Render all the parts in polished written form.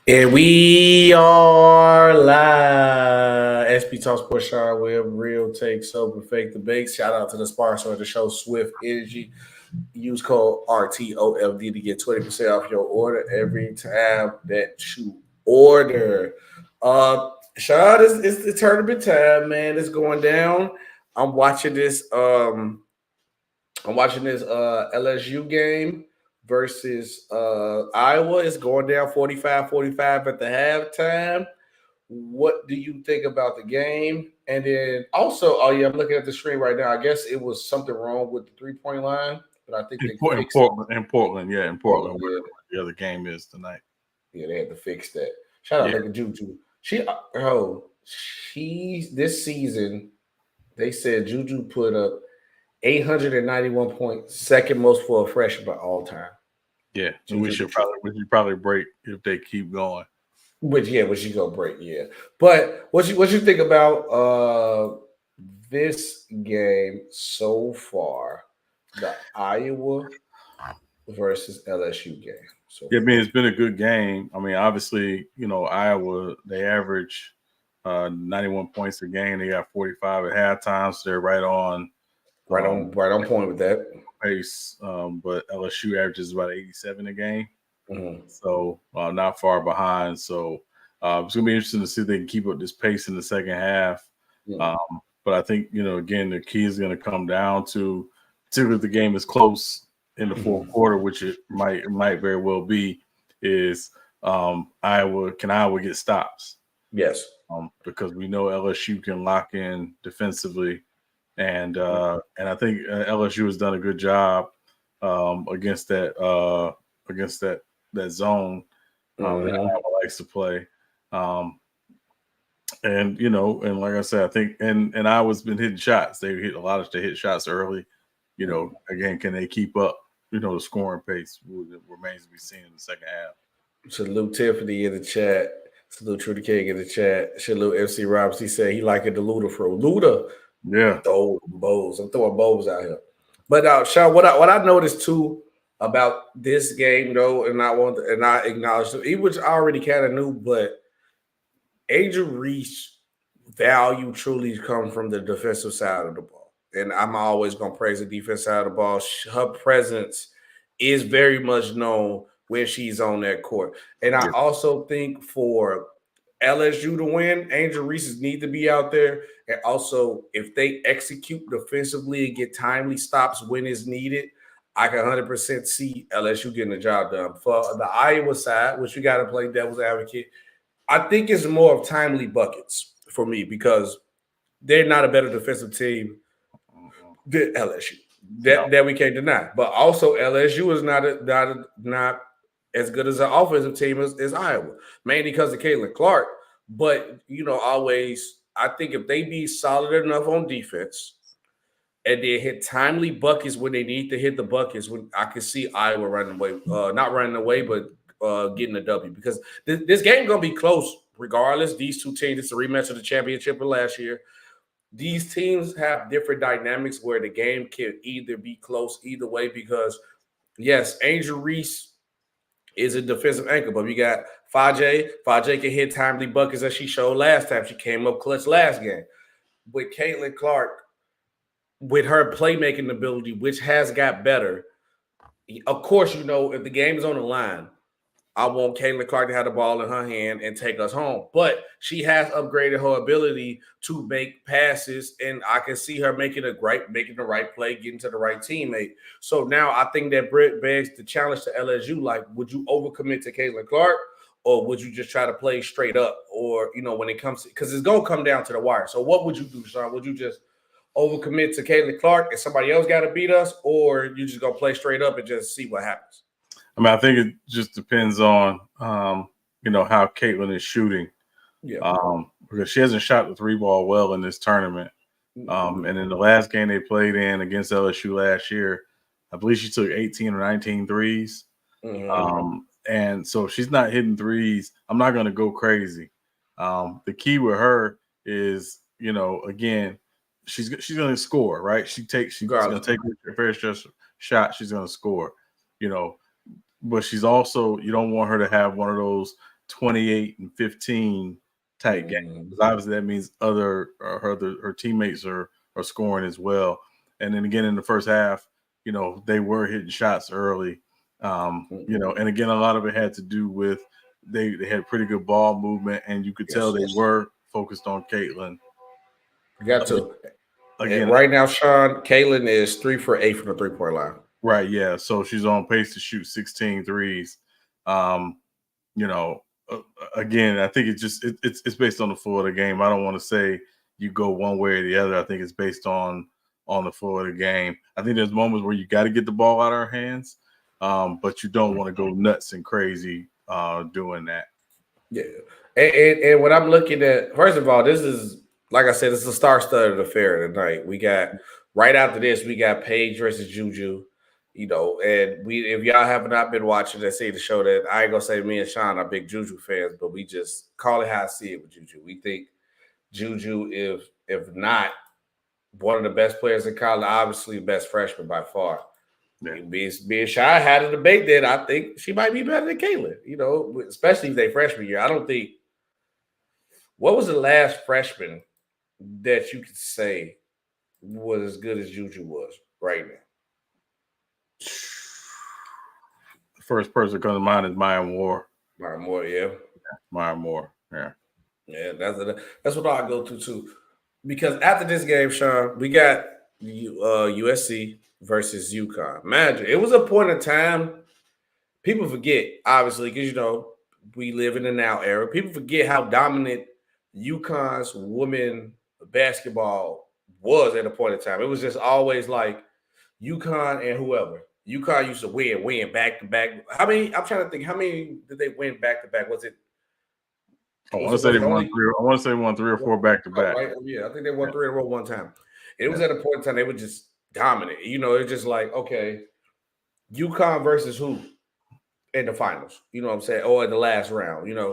And we are live. SP Talk Sports Sean Webb, real take, sober, fake debates. Shout out to the sponsor of the show, Swift Energy. Use code RTOFD to get 20% off your order every time that you order. Sean, it's the tournament time, man. It's going down. I'm watching this. LSU game versus Iowa. Is going down 45-45 at the halftime. What do you think about the game? And then also, I'm looking at the screen right now. I guess it was something wrong with the 3-point line, but I think in Portland, where the other game is tonight. Yeah, they had to fix that. Shout out to Juju. She this season, they said Juju put up 891 points, second most for a freshman all time. Yeah, so we should probably break if they keep going. Which you go break, yeah. But what you think about this game so far, the Iowa versus LSU game? It's been a good game. I mean, obviously, Iowa, they average 91 points a game. They got 45 at halftime, so they're right on point with that pace. But LSU averages about 87 a game. Mm-hmm. So not far behind. So it's going to be interesting to see if they can keep up this pace in the second half. Mm-hmm. But I think, again, the key is going to come down to, particularly if the game is close in the fourth quarter, which it might very well be, is Iowa get stops? Yes. Because we know LSU can lock in defensively. And I think LSU has done a good job against that zone that Iowa likes to play. And like I said, I think and Iowa's been hitting shots. They hit shots early. Again, can they keep up? The scoring pace remains to be seen in the second half. Salute Tiffany in the chat. Salute Trudy King in the chat. Salute MC Robinson. He said he liked the Luda for Luda. Yeah, throw bows. I'm throwing bows out here. But Sean, what I noticed too about this game though, and I acknowledge it, which I already kind of knew, but Angel Reese value truly comes from the defensive side of the ball. And I'm always going to praise the defense side of the ball. Her presence is very much known when she's on that court. And I also think for LSU to win, Angel Reese need to be out there. And also, if they execute defensively and get timely stops when it's needed, I can 100% see LSU getting the job done. For the Iowa side, which we got to play devil's advocate, I think it's more of timely buckets for me because they're not a better defensive team than LSU. That we can't deny. But also LSU is not as good as an offensive team as Iowa, mainly because of Caitlin Clark. But, always, I think if they be solid enough on defense and they hit timely buckets when they need to hit the buckets, when I can see Iowa running away, not running away, but getting a W, because this game going to be close regardless. These two teams, it's a rematch of the championship of last year. These teams have different dynamics where the game can either be close either way because, yes, Angel Reese is a defensive anchor, but we got Fajay. Fajay can hit timely buckets as she showed last time. She came up clutch last game. With Caitlin Clark, with her playmaking ability, which has got better. Of course, if the game is on the line, I want Caitlin Clark to have the ball in her hand and take us home. But she has upgraded her ability to make passes, and I can see her making the right play, getting to the right teammate. So now I think that Britt begs the challenge to LSU. Like, would you overcommit to Caitlin Clark, or would you just try to play straight up? Or, when it comes to, because it's going to come down to the wire. So what would you do, Sean? Would you just overcommit to Caitlin Clark and somebody else got to beat us, or you just going to play straight up and just see what happens? I mean, I think it just depends on, how Caitlin is shooting. Yeah. Because she hasn't shot the three ball well in this tournament. And in the last game they played in against LSU last year, I believe she took 18 or 19 threes. And so she's not hitting threes. I'm not going to go crazy. The key with her is, again, she's going to score, right? She's going to take her fair shot. She's going to score, but she's also, you don't want her to have one of those 28 and 15 type games. Because obviously that means her teammates are scoring as well. And then again in the first half, they were hitting shots early. And again, a lot of it had to do with they had pretty good ball movement, and you could tell they were focused on Caitlin. You got to. Again, right now, Sean, Caitlin is 3 for 8 from the 3-point line. Right, yeah. So she's on pace to shoot 16 threes. Again, I think it's based on the flow of the game. I don't want to say you go one way or the other. I think it's based on the flow of the game. I think there's moments where you got to get the ball out of our hands, but you don't want to go nuts and crazy doing that. Yeah, and what I'm looking at, first of all, this is, like I said, it's a star-studded affair tonight. We got, right after this, we got Paige versus Juju. And if y'all have not been watching and see the show, that I ain't gonna say me and Sean are big Juju fans, but we just call it how I see it with Juju. We think Juju, if not one of the best players in college, obviously best freshman by far. Yeah. Being shy, had a debate that I think she might be better than Caitlin, especially if they freshman year. I don't think, what was the last freshman that you could say was as good as Juju was right now? The first person that comes to mind is Maya Moore. Maya Moore, yeah. Maya Moore, yeah. Yeah, that's what I go to too. Because after this game, Sean, we got USC versus UConn. Imagine, it was a point in time, people forget, obviously, because, we live in the now era. People forget how dominant UConn's women basketball was at a point in time. It was just always like UConn and whoever. UConn used to win back to back. How many? I'm trying to think. How many did they win back to back? Was it? I want to say they won 3 or 4 back to back. Right? Yeah, I think they won 3 in a row one time. And it was at a point in time they were just dominant. It's just like, okay, UConn versus who in the finals? You know what I'm saying? Or in the last round. Yeah.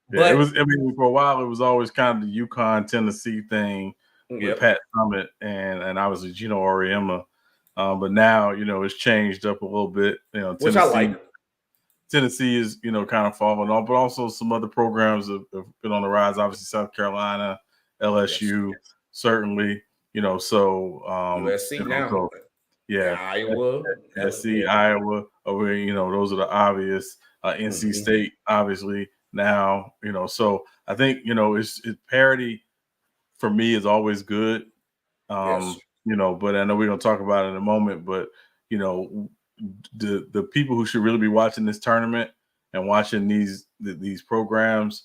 But it was. I mean, for a while it was always kind of the UConn Tennessee thing with Pat Summitt and obviously Gino Auriemma. But now, it's changed up a little bit. Tennessee, which I like. Tennessee is, kind of falling off, but also some other programs have been on the rise. Obviously, South Carolina, LSU, certainly, so USC now. So, yeah, Iowa, USC, Iowa, those are the obvious. NC State, obviously, now, so I think, it's parity for me is always good. But I know we're going to talk about it in a moment, but, the people who should really be watching this tournament and watching these programs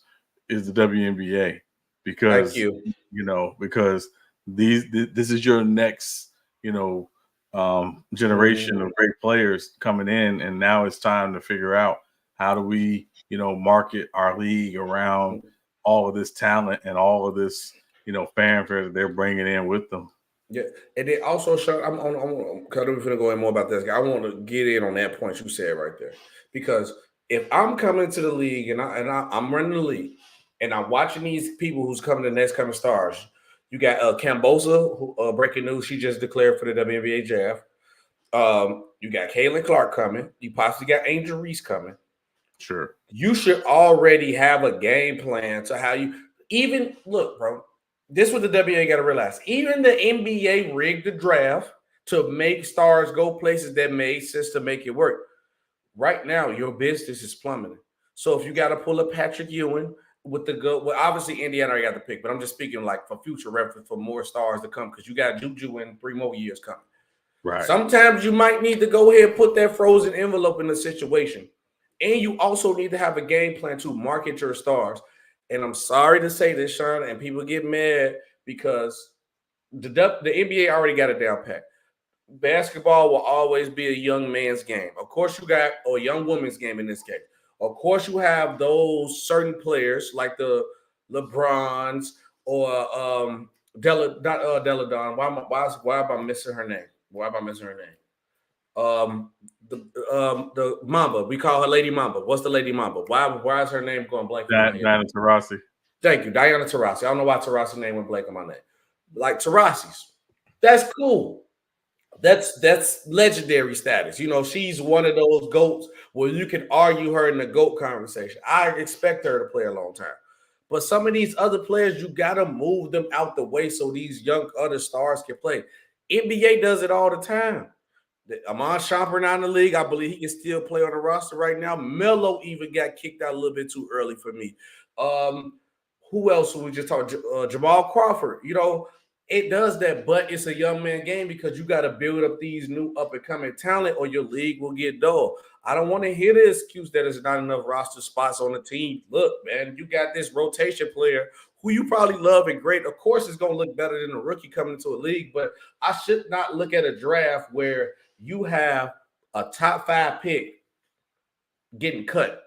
is the WNBA, because, because this is your next, generation of great players coming in. And now it's time to figure out, how do we, market our league around all of this talent and all of this, fanfare that they're bringing in with them. Yeah, and then also, Sean, I'm going to go in more about this. I want to get in on that point you said right there, because if I'm coming to the league and I'm running the league and I'm watching these people who's coming, the next coming stars, you got Cambosa, who breaking news, she just declared for the WNBA draft. You got Caitlin Clark coming. You possibly got Angel Reese coming. Sure. You should already have a game plan to how you even look, bro. this is what the WNBA got to realize. Even the NBA rigged the draft to make stars go places that made sense to make it work. Right now, your business is plummeting. So if you got to pull up Patrick Ewing with the go, well, obviously Indiana already got the pick, but I'm just speaking like for future reference for more stars to come because you got Juju in 3 more years coming. Right. Sometimes you might need to go ahead and put that frozen envelope in the situation. And you also need to have a game plan to market your stars. And I'm sorry to say this, Sean, and people get mad because the NBA already got it down pat. Basketball will always be a young man's game. Of course, you got a young woman's game in this case. Of course, you have those certain players like the LeBrons or Deladon. Why am I missing her name? Why am I missing her name? The Mamba. We call her Lady Mamba. What's the Lady Mamba? Why is her name going blank? Diana Taurasi. Thank you, Diana Taurasi. I don't know why Taurasi's name went blank on my name. Like Taurasi's, that's cool. That's legendary status. You know, she's one of those GOATs where you can argue her in the GOAT conversation. I expect her to play a long time. But some of these other players, you got to move them out the way so these young other stars can play. NBA does it all the time. Amon Shumpert not in the league. I believe he can still play on the roster right now. Melo even got kicked out a little bit too early for me. Who else we just talked? Jamal Crawford. You know, it does that, but it's a young man game because you got to build up these new up-and-coming talent or your league will get dull. I don't want to hear the excuse that there's not enough roster spots on the team. Look, man, you got this rotation player who you probably love and great. Of course, it's going to look better than a rookie coming into a league, but I should not look at a draft where you have a top 5 pick getting cut.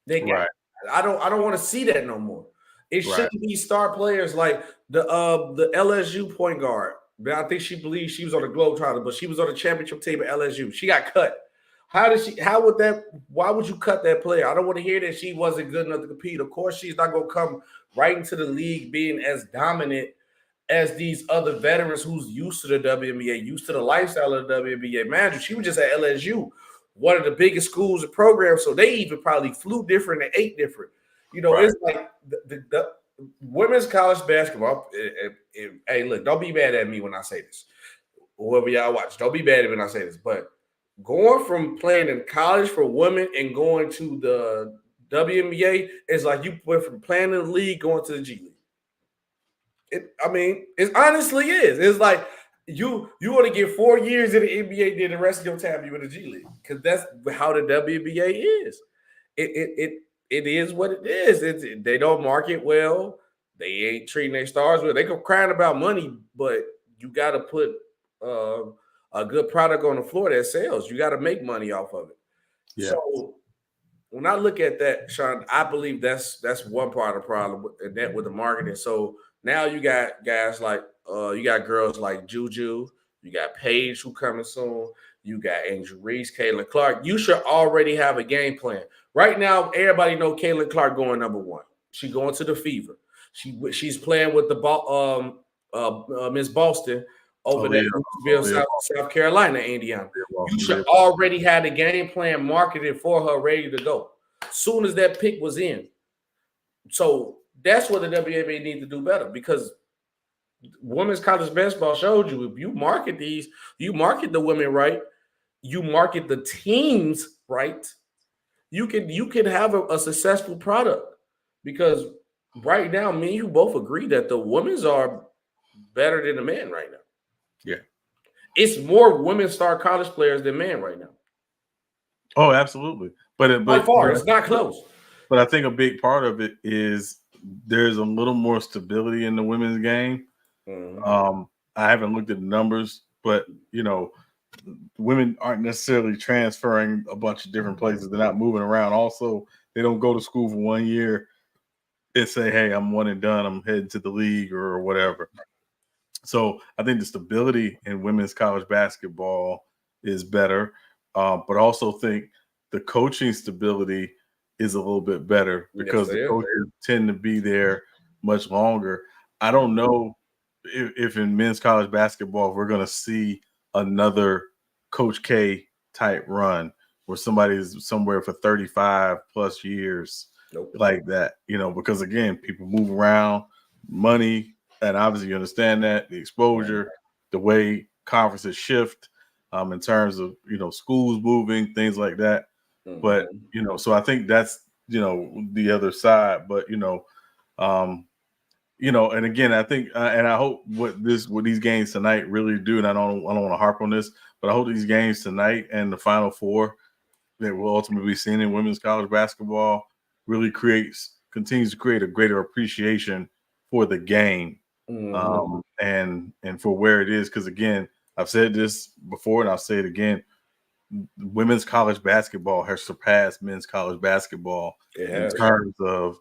Right. I don't want to see that no more. It shouldn't be star players like the LSU point guard. I think she believes she was on the Globetrotters, but she was on the championship team at LSU. She got cut. Why would you cut that player? I don't want to hear that she wasn't good enough to compete. Of course, she's not going to come right into the league being as dominant as these other veterans who's used to the WNBA, used to the lifestyle of the WNBA manager. She was just at LSU, one of the biggest schools and programs, so they even probably flew different and ate different. You know, It's like the women's college basketball. Hey, look, don't be mad at me when I say this. Whoever y'all watch, don't be mad at me when I say this. But going from playing in college for women and going to the WNBA is like you went from playing in the league going to the G League. It honestly is. It's like you want to get 4 years in the NBA, then the rest of your time you in the G League because that's how the WNBA is. It is what it is. They don't market well. They ain't treating their stars well. They go crying about money, but you got to put a good product on the floor that sells. You got to make money off of it. Yeah. So when I look at that, Sean, I believe that's one part of the problem with the marketing. So now you got guys like you got girls like Juju, you got Paige who coming soon, you got Angel Reese, Caitlin Clark. You should already have a game plan. Right now, everybody know Caitlin Clark going number 1. She going to the Fever. She's playing with the Miss Boston over there in South Carolina, Indiana. You should already have the game plan marketed for her, ready to go. Soon as that pick was in. So that's what the WNBA needs to do better because women's college basketball showed you if you market the women right, you market the teams right, you can have a successful product because right now, me and you both agree that the women's are better than the men right now. Yeah. It's more women star college players than men right now. Oh, absolutely. But by far, it's not close. But I think a big part of it is there's a little more stability in the women's game. Mm-hmm. I haven't looked at the numbers, but you know, women aren't necessarily transferring a bunch of different places. They're not moving around. Also, they don't go to school for 1 year and say, hey, I'm one and done. I'm heading to the league or whatever. So I think the stability in women's college basketball is better, but also think the coaching stability is a little bit better because the coaches tend to be there much longer. I don't know if in men's college basketball, we're going to see another Coach K type run where somebody's somewhere for 35 plus years like that, you know, because again, people move around, money, and obviously you understand that the exposure, the way conferences shift, in terms of schools moving, things like that. But so I think that's the other side. But and again, I think, and I hope what these games tonight really do, and I don't want to harp on this, but I hope these games tonight and the Final Four that will ultimately be seen in women's college basketball really continues to create a greater appreciation for the game, and for where it is. Because again, I've said this before, and I'll say it again: women's college basketball has surpassed men's college basketball in terms of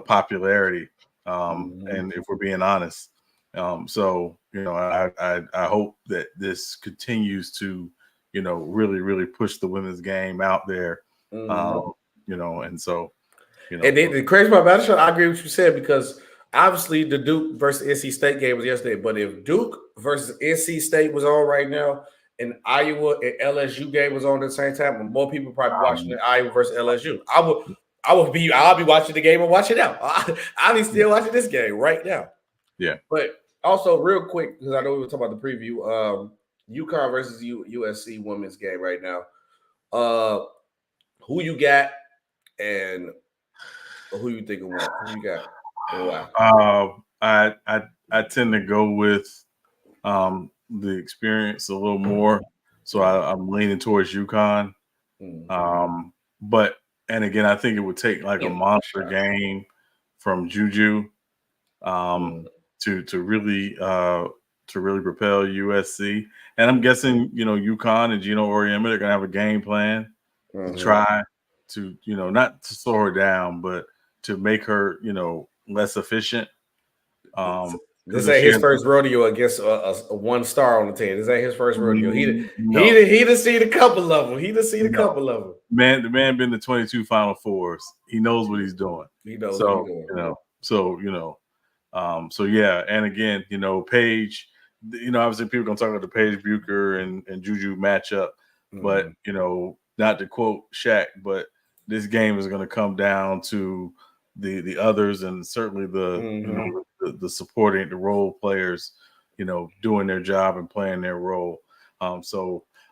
popularity. And if we're being honest, so I hope that this continues to really push the women's game out there, and so and then the crazy part about it, I agree with what you said, because obviously the Duke versus NC State game was yesterday, but if Duke versus NC State was on right now, and Iowa and LSU game was on at the same time, more people probably watching the Iowa versus LSU. I'll be watching the game and watching it now. I'll be still watching this game right now. Yeah. But also, real quick, because I know we were talking about the preview, UConn versus USC women's game right now. Who you got, and who you think will win? Who you got, and why? I tend to go with the experience a little more, so I'm leaning towards UConn. But and again, I think it would take like a monster game from Juju to really propel USC. And I'm guessing UConn and Gino Auriemma, they're gonna have a game plan to try to not to slow her down, but to make her less efficient. This ain't his first rodeo against a one star on the team. This ain't his first rodeo. He done seen a couple of them. The man been to 22 Final Fours. He knows what he's doing. He knows what he's doing. So yeah. And again, Paige, obviously people gonna talk about the Paige Bucher and Juju matchup, but not to quote Shaq, but this game is gonna come down to the others, and certainly the supporting, the role players, doing their job and playing their role. But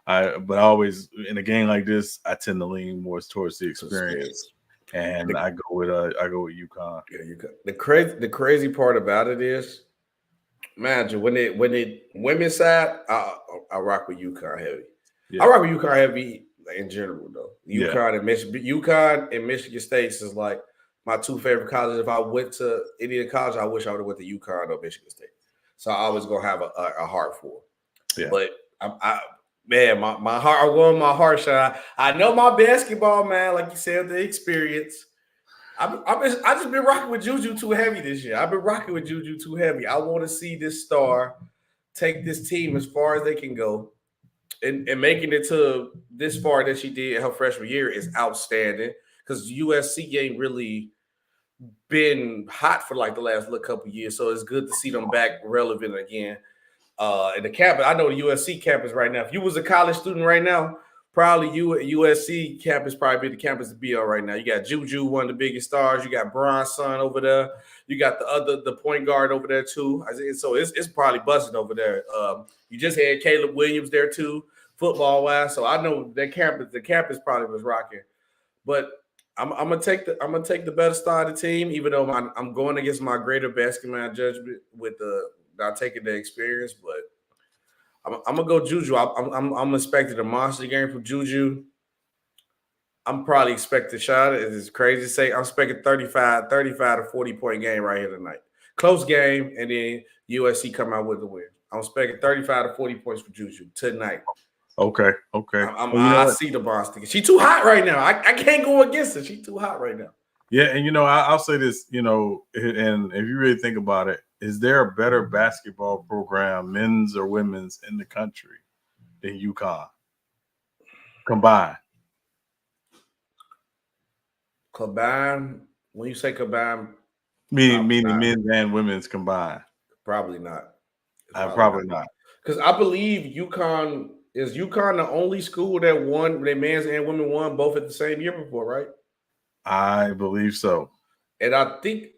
I always, in a game like this, I tend to lean more towards the experience, and I go with UConn. Yeah, UConn. The crazy part about it is, imagine when it women's side, I rock with UConn heavy. Yeah. I rock with UConn heavy in general though. UConn and Michigan State is like my two favorite colleges. If I went to any college, I wish I would have went to UConn or Michigan State. So I always gonna have a heart for them. Yeah. But my heart, I'm going my heart shot. I know my basketball, man, like you said, the experience. I just been rocking with Juju too heavy this year. I've been rocking with Juju too heavy. I want to see this star take this team as far as they can go. And making it to this far that she did her freshman year is outstanding, because USC ain't really been hot for like the last couple of years. So it's good to see them back relevant again. And the campus, I know the USC campus right now. If you was a college student right now, probably USC campus probably be the campus to be on right now. You got Juju, one of the biggest stars. You got Bronson over there. You got the point guard over there too. So it's probably buzzing over there. You just had Caleb Williams there too, football wise. So I know that the campus probably was rocking. But I'm gonna take the better star of the team, even though I'm going against my greater basketball judgment with not taking the experience. But I'm gonna go Juju. I'm expecting a monster game from Juju. I'm probably expecting a shot. It's crazy to say. I'm expecting 35 to 40 point game right here tonight. Close game, and then USC come out with the win. I'm expecting 35 to 40 points for Juju tonight. Okay. I see the Boston. She's too hot right now. I can't go against her. She's too hot right now. Yeah, and I'll say this, and if you really think about it, is there a better basketball program, men's or women's, in the country than UConn combined? Combined? When you say combined, meaning men's and women's combined? Probably not. Probably not. Because I believe UConn. Is UConn the only school that won, their men's and women won both at the same year before, right? I believe so. And I think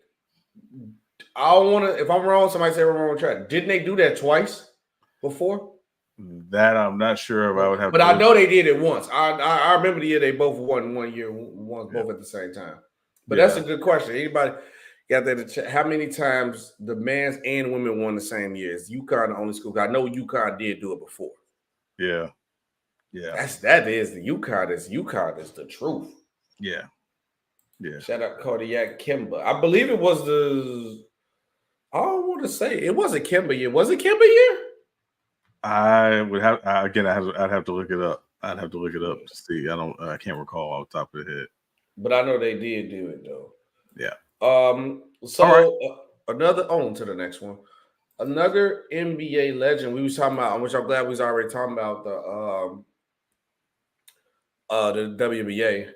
I don't want to. If I'm wrong, somebody say I'm wrong track. Didn't they do that twice before? That I'm not sure if I would have. But I know they did it once. I remember the year they both won 1 year, both at the same time. But that's a good question. Anybody got that? How many times the men's and women won the same year? Is UConn the only school? I know UConn did do it before. Yeah. That is the UConn is the truth. Yeah. Shout out Kodiak Kimba. I believe it was the. I don't want to say it wasn't Kimba year. Was it Kimba year? I would have again. I'd have to look it up. I'd have to look it up to see. I can't recall off the top of the head. But I know they did do it though. Yeah. So another on to the next one. Another NBA legend we was talking about, which I'm glad we was already talking about the WNBA.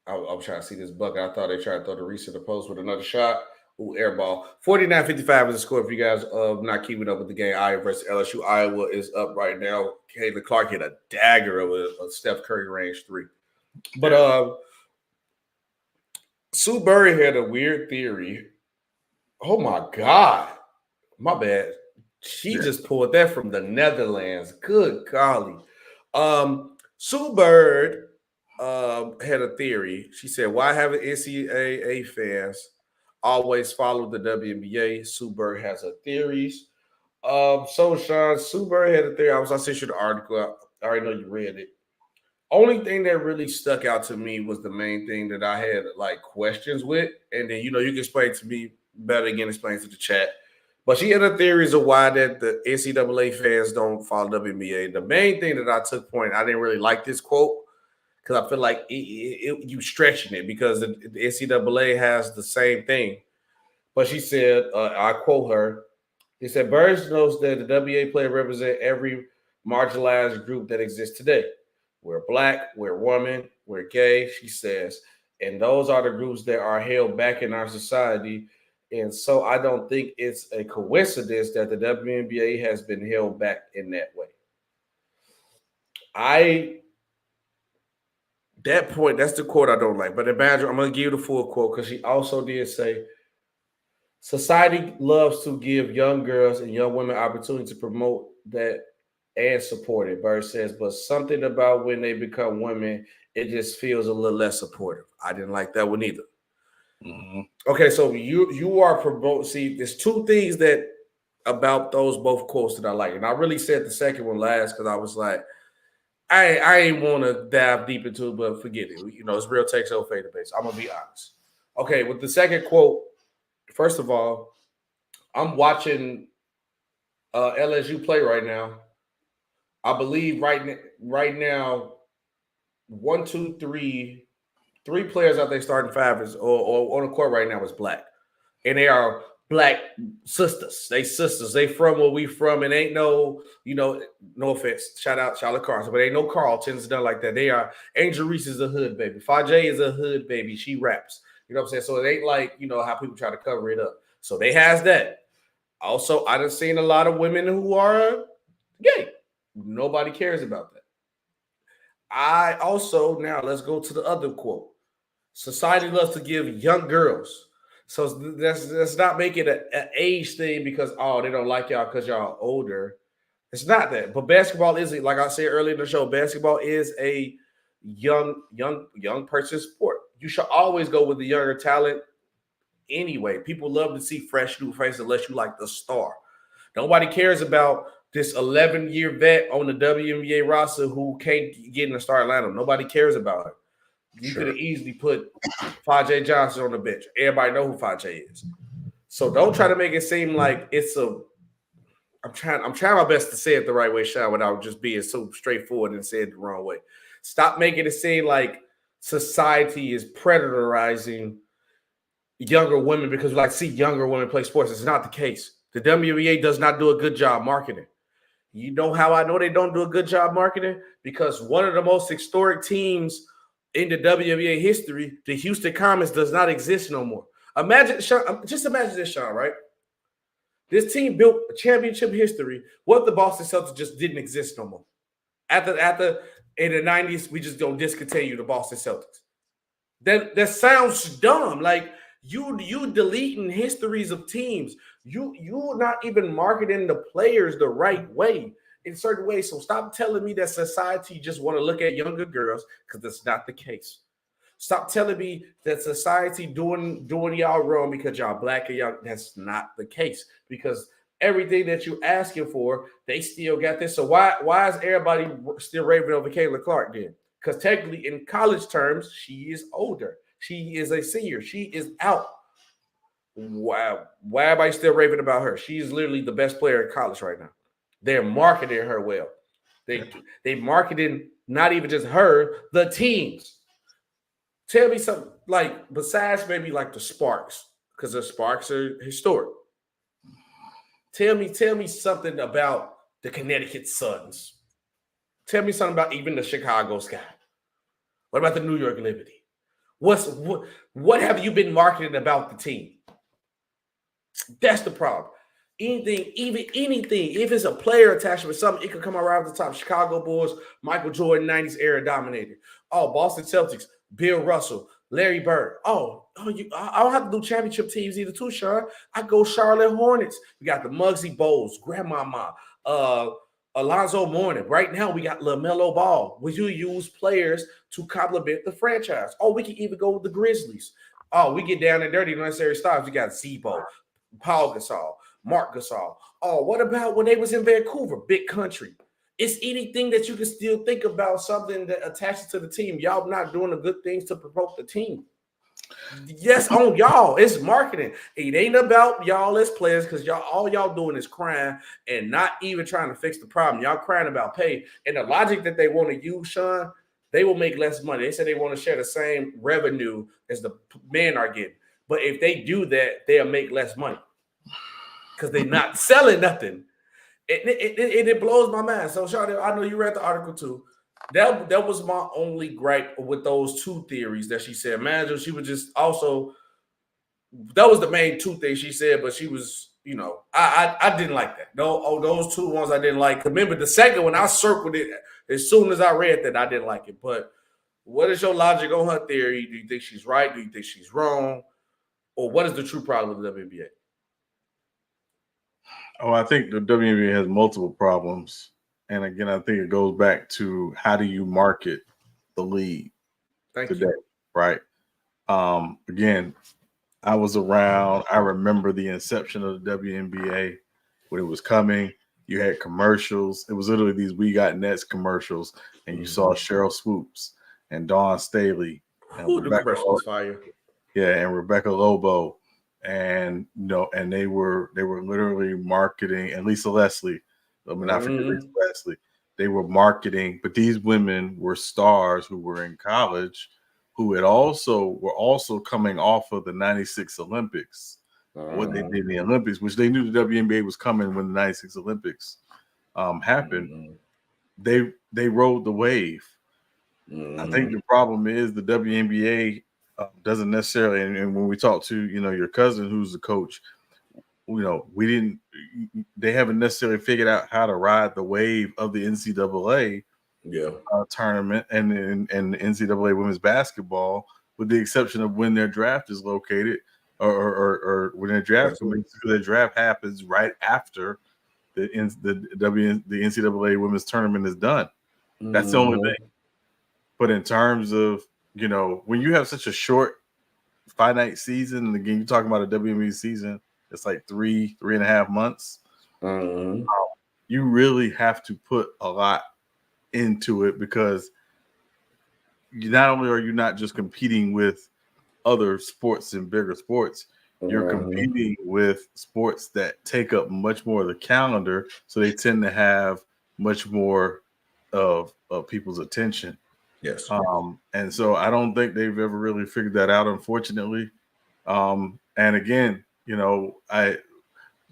I'm trying to see this bucket. I thought they tried to throw the Reese to the post with another shot. Ooh, air ball. 49-55 is the score. If you guys not keeping up with the game, Iowa versus LSU. Iowa is up right now. Caitlin Clark hit a dagger of a Steph Curry range 3. But Sue Burry had a weird theory. Oh my God. My bad. She just pulled that from the Netherlands. Good golly. Sue Bird had a theory. She said, why haven't NCAA fans always followed the WNBA? Sue Bird has her theories. So Sean, Sue Bird had a theory. I sent you the article. I already know you read it. Only thing that really stuck out to me was the main thing that I had like questions with. And then, you can explain to me better again, explain to the chat. But she had her theories of why that the NCAA fans don't follow WNBA. The main thing that I took point, I didn't really like this quote because I feel like you stretching it because the NCAA has the same thing. But she said, I quote her, he said, Burns knows that the WNBA player represent every marginalized group that exists today. We're Black, we're women, we're gay, she says. And those are the groups that are held back in our society. And so I don't think it's a coincidence that the WNBA has been held back in that way. That point, that's the quote I don't like. But imagine, I'm going to give you the full quote because she also did say, society loves to give young girls and young women opportunity to promote that and support it, Bird says, but something about when they become women, it just feels a little less supportive. I didn't like that one either. Mm-hmm. Okay, so you are promoting. See, there's two things that about those both quotes that I like, and I really said the second one last because I was like, I ain't want to dive deep into it, but forget it. It's real text over fade base. I'm gonna be honest. Okay, with the second quote, first of all, I'm watching LSU play right now. I believe right now, 1, 2, 3 players out there starting 5 is or on the court right now is Black, and they are Black sisters. They sisters. They from where we from, and ain't no no offense. Shout out Charlotte Carlton, but ain't no Carltons done like that. They are Angel Reese is a hood baby. Fajay is a hood baby. She raps. You know what I'm saying? So it ain't like how people try to cover it up. So they has that. Also, I done seen a lot of women who are gay. Nobody cares about that. I also, now let's go to the other quote. Society loves to give young girls. So let's not make it an age thing because, they don't like y'all because y'all older. It's not that. But basketball is, like I said earlier in the show, basketball is a young person sport. You should always go with the younger talent anyway. People love to see fresh new faces unless you like the star. Nobody cares about this 11-year vet on the WNBA roster who can't get in the starting lineup. Nobody cares about her. You could have easily put Fajay Johnson on the bench. Everybody know who Fajay is. So don't try to make it seem like it's a. I'm trying my best to say it the right way, Sean, without just being so straightforward and saying it the wrong way. Stop making it seem like society is predatorizing younger women because we like to see younger women play sports. It's not the case. The WNBA does not do a good job marketing. You know how I know they don't do a good job marketing? Because one of the most historic teams in the WNBA history, the Houston Comets, does not exist no more. Imagine, Sean, just imagine this, Sean, right? This team built a championship history. What if the Boston Celtics just didn't exist no more? After in the 90s, we just don't discontinue the Boston Celtics. That sounds dumb. Like, You deleting histories of teams. You're not even marketing the players the right way in certain ways. So stop telling me that society just want to look at younger girls, because that's not the case. Stop telling me that society doing y'all wrong because y'all black and y'all. That's not the case, because everything that you asking for, they still got this. So why is everybody still raving over Kayla Clark then? Because technically, in college terms, she is older. She is a senior. She is out. Why everybody still raving about her? She is literally the best player in college right now. They're marketing her well. They marketing not even just her, the teams. Tell me something like, besides maybe like the Sparks, because the Sparks are historic. Tell me something about the Connecticut Suns. Tell me something about even the Chicago Sky. What about the New York Liberty? What have you been marketing about the team? That's the problem. Anything, even anything, if it's a player attachment, something, it could come around the top. Chicago Bulls, Michael Jordan, 90s era dominated. Oh, Boston Celtics, Bill Russell, Larry Bird. I don't have to do championship teams either too, Sean. I go Charlotte Hornets. We got the Muggsy Bowles, Grandmama, Alonzo Mourning. Right now, we got LaMelo Ball. Would you use players to complement the franchise? Oh, we can even go with the Grizzlies. Oh, we get down and dirty, necessary stars. We got Zebo, Paul Gasol, Mark Gasol. Oh, what about when they was in Vancouver? Big country. It's anything that you can still think about, something that attaches to the team. Y'all not doing the good things to promote the team. Yes, on y'all. It's marketing. It ain't about y'all as players, because all y'all doing is crying and not even trying to fix the problem. Y'all crying about pay. And the logic that they want to use, Sean, they will make less money. They say they want to share the same revenue as the men are getting. But if they do that, they'll make less money because they're not selling nothing. It blows my mind. So, Sean, I know you read the article too. That was my only gripe with those two theories that she said. Manager, she was just also, that was the main two things she said, but she was, I didn't like that. No, those two ones I didn't like. Remember the second one, I circled it as soon as I read that. I didn't like it. But what is your logic on her theory? Do you think she's right? Do you think she's wrong? Or what is the true problem with the WNBA? Oh, I think the WNBA has multiple problems. And again, I think it goes back to, how do you market the league today, right? Again, I was around. I remember the inception of the WNBA when it was coming. You had commercials. It was literally these "We Got Nets" commercials, and you saw Cheryl Swoops and Dawn Staley and Rebecca fire. Yeah, and Rebecca Lobo, and and they were literally marketing. And Lisa Leslie, I mean, I forget Lisa Leslie. They were marketing, but these women were stars who were in college, who were also coming off of the '96 Olympics. What they did in the Olympics, which they knew the WNBA was coming when the '96 Olympics happened. They rode the wave. I think the problem is the WNBA doesn't necessarily, and when we talk to your cousin who's the coach, they haven't necessarily figured out how to ride the wave of the NCAA tournament and the NCAA women's basketball, with the exception of when their draft is located, or when their draft happens right after the NCAA women's tournament is done. That's the only thing. But in terms of, when you have such a short, finite season, and again, you're talking about a WNBA season, it's like 3.5 months. You really have to put a lot into it, because not only are you not just competing with other sports and bigger sports, you're competing with sports that take up much more of the calendar, so they tend to have much more of people's attention. Yes. And so I don't think they've ever really figured that out, unfortunately. And again,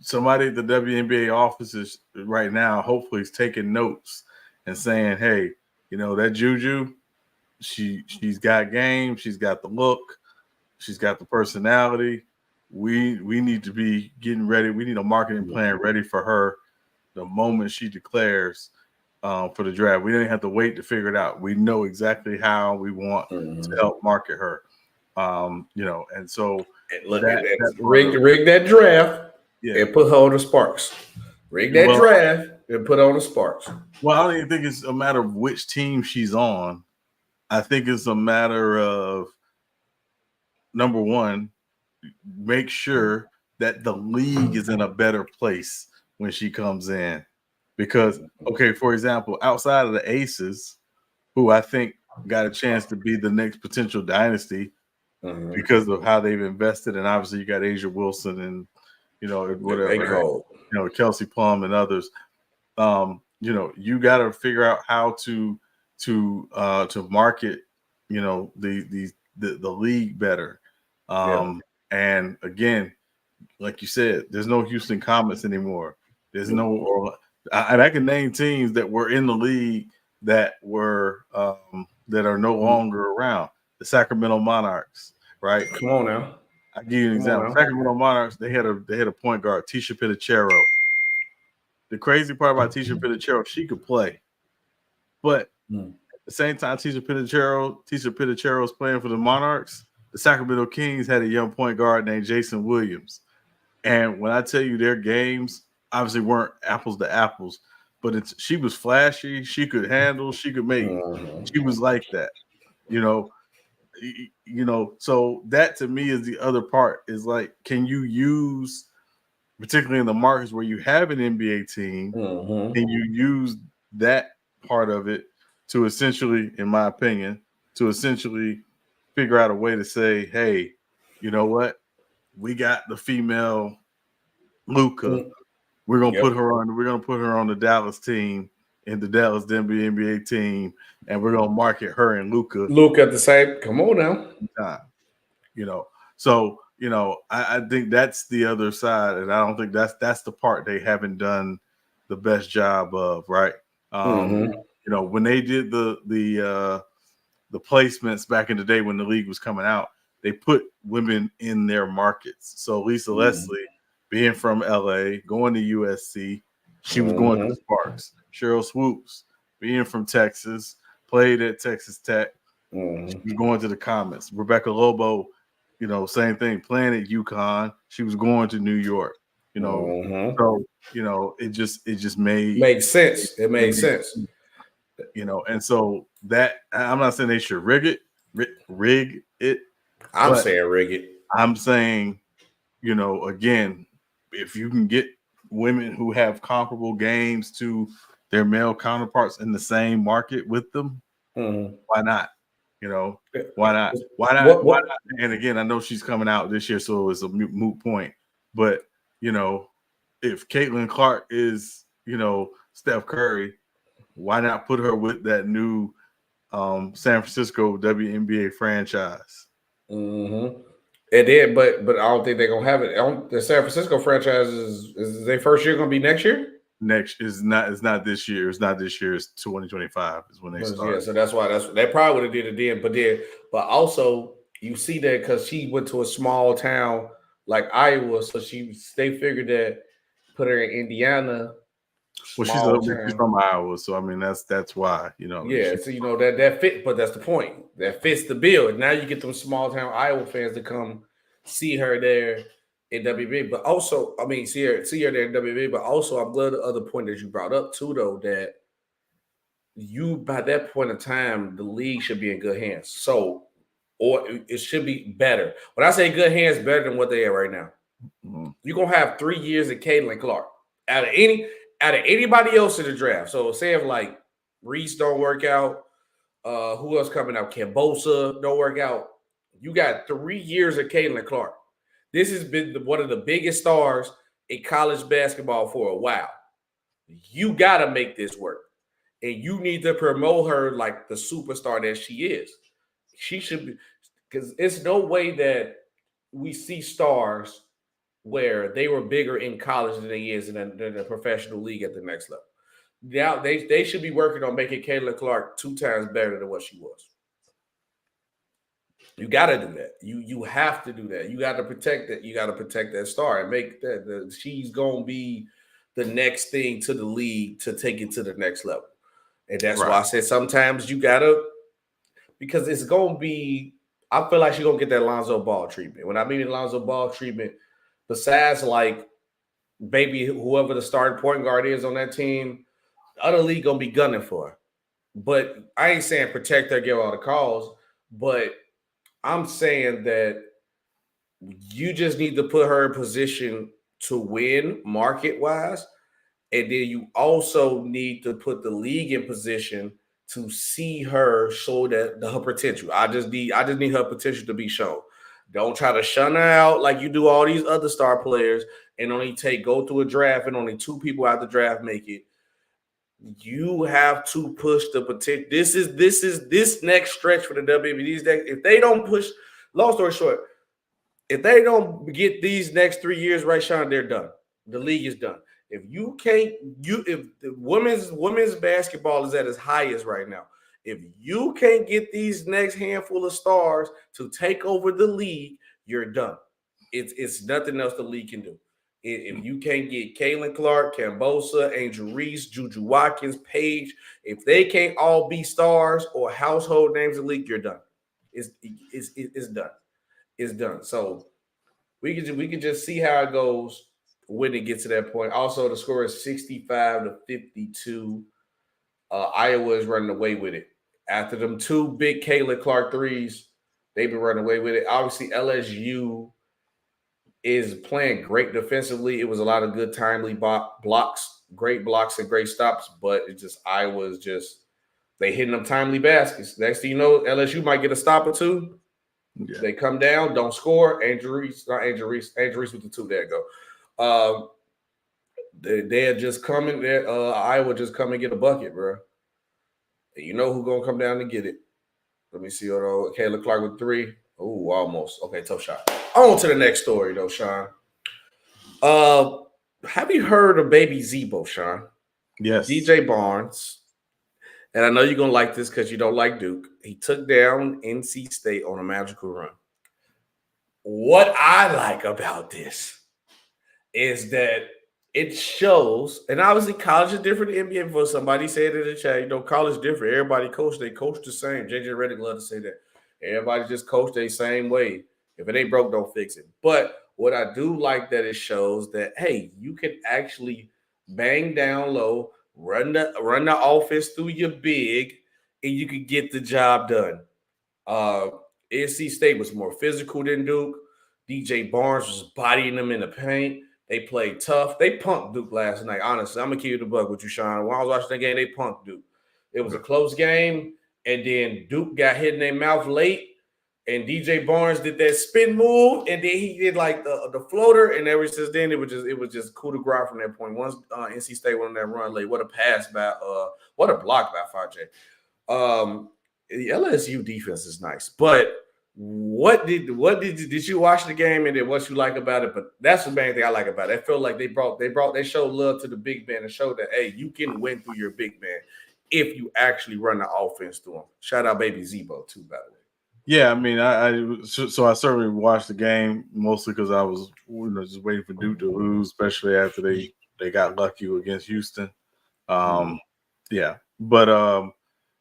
somebody at the WNBA offices right now, hopefully, is taking notes and saying, hey, that Juju, she's got game, she's got the look, she's got the personality. We need to be getting ready. We need a marketing plan ready for her the moment she declares for the draft. We didn't have to wait to figure it out. We know exactly how we want to help market her. And so And look That, at that that. part of it. Rig that draft Yeah. and put her on the Sparks. Rig that Well, draft and put her on the Sparks. Well, I don't even think it's a matter of which team she's on. I think it's a matter of, number one, make sure that the league is in a better place when she comes in. Because, okay, for example, outside of the Aces, who I think got a chance to be the next potential dynasty because of how they've invested, and obviously you got Asia Wilson and whatever, Kelsey Plum and others. You got to figure out how to market, the league better. And again, like you said, there's no Houston Comets anymore. There's I can name teams that were in the league that were that are no longer around. The Sacramento Monarchs, right? Come on now. I'll give you an example. Sacramento Monarchs, they had a point guard, Tisha Pitachero. The crazy part about Tisha Pitachero, she could play. But at the same time Tisha Pitachero was playing for the Monarchs, the Sacramento Kings had a young point guard named Jason Williams. And when I tell you their games obviously weren't apples to apples, but she was flashy, she could handle, she could make, she was like that, so that to me is the other part, is like, can you use, particularly in the markets where you have an NBA team, and you use that part of it to essentially, in my opinion, figure out a way to say, hey, you know what? We got the female Luka. We're gonna put her on. We're gonna put her on the Dallas team, and the Dallas NBA team, and we're gonna market her and Luka. Luka at the same. Come on now. Time. So I think that's the other side, and I don't think that's the part they haven't done the best job of, right? When they did the placements back in the day when the league was coming out, they put women in their markets. So Lisa Leslie, being from LA, going to USC, she was going to the Sparks. Cheryl Swoops, being from Texas, played at Texas Tech, she was going to the Comets. Rebecca Lobo, same thing, playing at UConn, she was going to New York. So it just makes sense. It made sense. And so that, I'm not saying they should rig it. I'm saying rig it. I'm saying, again, if you can get women who have comparable games to their male counterparts in the same market with them, why not? Why not? Why not? And again, I know she's coming out this year, so it's a moot point. But if Caitlin Clark is, Steph Curry, why not put her with that new San Francisco WNBA franchise? It did, but I don't think they're gonna have it. The San Francisco franchise is their first year gonna be next year? Next is not. It's not this year. It's not this year. It's 2025 is when they start. Yeah, so that's why they probably would have did it then. But also you see that because she went to a small town like Iowa, so they figured that put her in Indiana. Well, she's from Iowa, so I mean that's why, Yeah, so that fit, but that's the point. That fits the bill. And now you get them small town Iowa fans to come see her there in WB. But also, I mean, see her there in WB. But also, I'm glad the other point that you brought up too, though, that you by that point in time, the league should be in good hands. So, or it should be better. When I say good hands, better than what they are right now. You're gonna have 3 years of Caitlin Clark out of anybody else in the draft. So say if like Reese don't work out, who else coming out? Cambosa don't work out. You got 3 years of Caitlin Clark. This has been one of the biggest stars in college basketball for a while. You got to make this work. And you need to promote her like the superstar that she is. She should be, because it's no way that we see stars where they were bigger in college than they is in the professional league at the next level. Now they should be working on making Caitlin Clark 2 times better than what she was. You got to do that. You have to do that. You got to protect that. You got to protect that star and make that she's gonna be the next thing to the league to take it to the next level. And that's why I said sometimes you gotta, because it's gonna be. I feel like she's gonna get that Lonzo Ball treatment. When I mean Lonzo Ball treatment, besides like maybe whoever the starting point guard is on that team, the other league gonna be gunning for her. But I ain't saying protect her, give her all the calls, but I'm saying that you just need to put her in position to win market wise. And then you also need to put the league in position to see her show her potential. I just need her potential to be shown. Don't try to shun her out like you do all these other star players and only go through a draft and only 2 people out the draft make it. You have to push the potential. This next stretch for the WNBA. If they don't push, long story short, if they don't get these next 3 years right, Sean, they're done. The league is done. If you can't, if the women's basketball is at its highest right now, if you can't get these next handful of stars to take over the league, you're done. It's nothing else the league can do. If you can't get Caitlin Clark, Cambosa, Angel Reese, Juju Watkins, Paige, if they can't all be stars or household names in the league, you're done. It's done. It's done. So we can just see how it goes when it gets to that point. Also, the score is 65-52. Iowa is running away with it. After them 2 big Caitlin Clark threes, they've been running away with it. Obviously, LSU is playing great defensively. It was a lot of good timely blocks, great blocks and great stops, but it's just Iowa's they hitting them timely baskets. Next thing you know, LSU might get a stop or 2. Yeah. They come down, don't score. Angel Reese with the 2. There you go. They're just coming. Iowa just come and get a bucket, bro. And you know who's gonna come down to get it? Let me see. Kayla Clark with 3. Oh, almost. Okay, tough shot. On to the next story, though, Sean. Have you heard of Baby Zebo, Sean? Yes. DJ Barnes. And I know you're going to like this because you don't like Duke. He took down NC State on a magical run. What I like about this is that it shows, and obviously college is different than NBA. Before somebody said in the chat, college is different. Everybody they coach the same. JJ Redick love to say that. Everybody just coach the same way. If it ain't broke, don't fix it. But what I do like that it shows that, hey, you can actually bang down low, run the offense through your big, and you can get the job done. NC State was more physical than Duke. DJ Barnes was bodying them in the paint. They played tough. They punked Duke last night. Honestly, I'm gonna keep you the buck with you, Sean. When I was watching that game, they punked Duke. It was a close game, and then Duke got hit in their mouth late. And DJ Barnes did that spin move, and then he did like the floater, and ever since then it was just coup de grace from that point. Once NC State went on that run late, what a pass by what a block by Fajay. The LSU defense is nice, but what did you watch the game and then what you like about it? But that's the main thing I like about it. I feel like they showed love to the big man and showed that hey, you can win through your big man if you actually run the offense through him. Shout out Baby Zebo too, by the way. Yeah, I mean, I certainly watched the game mostly because I was just waiting for Duke to lose, especially after they got lucky against Houston. Yeah, but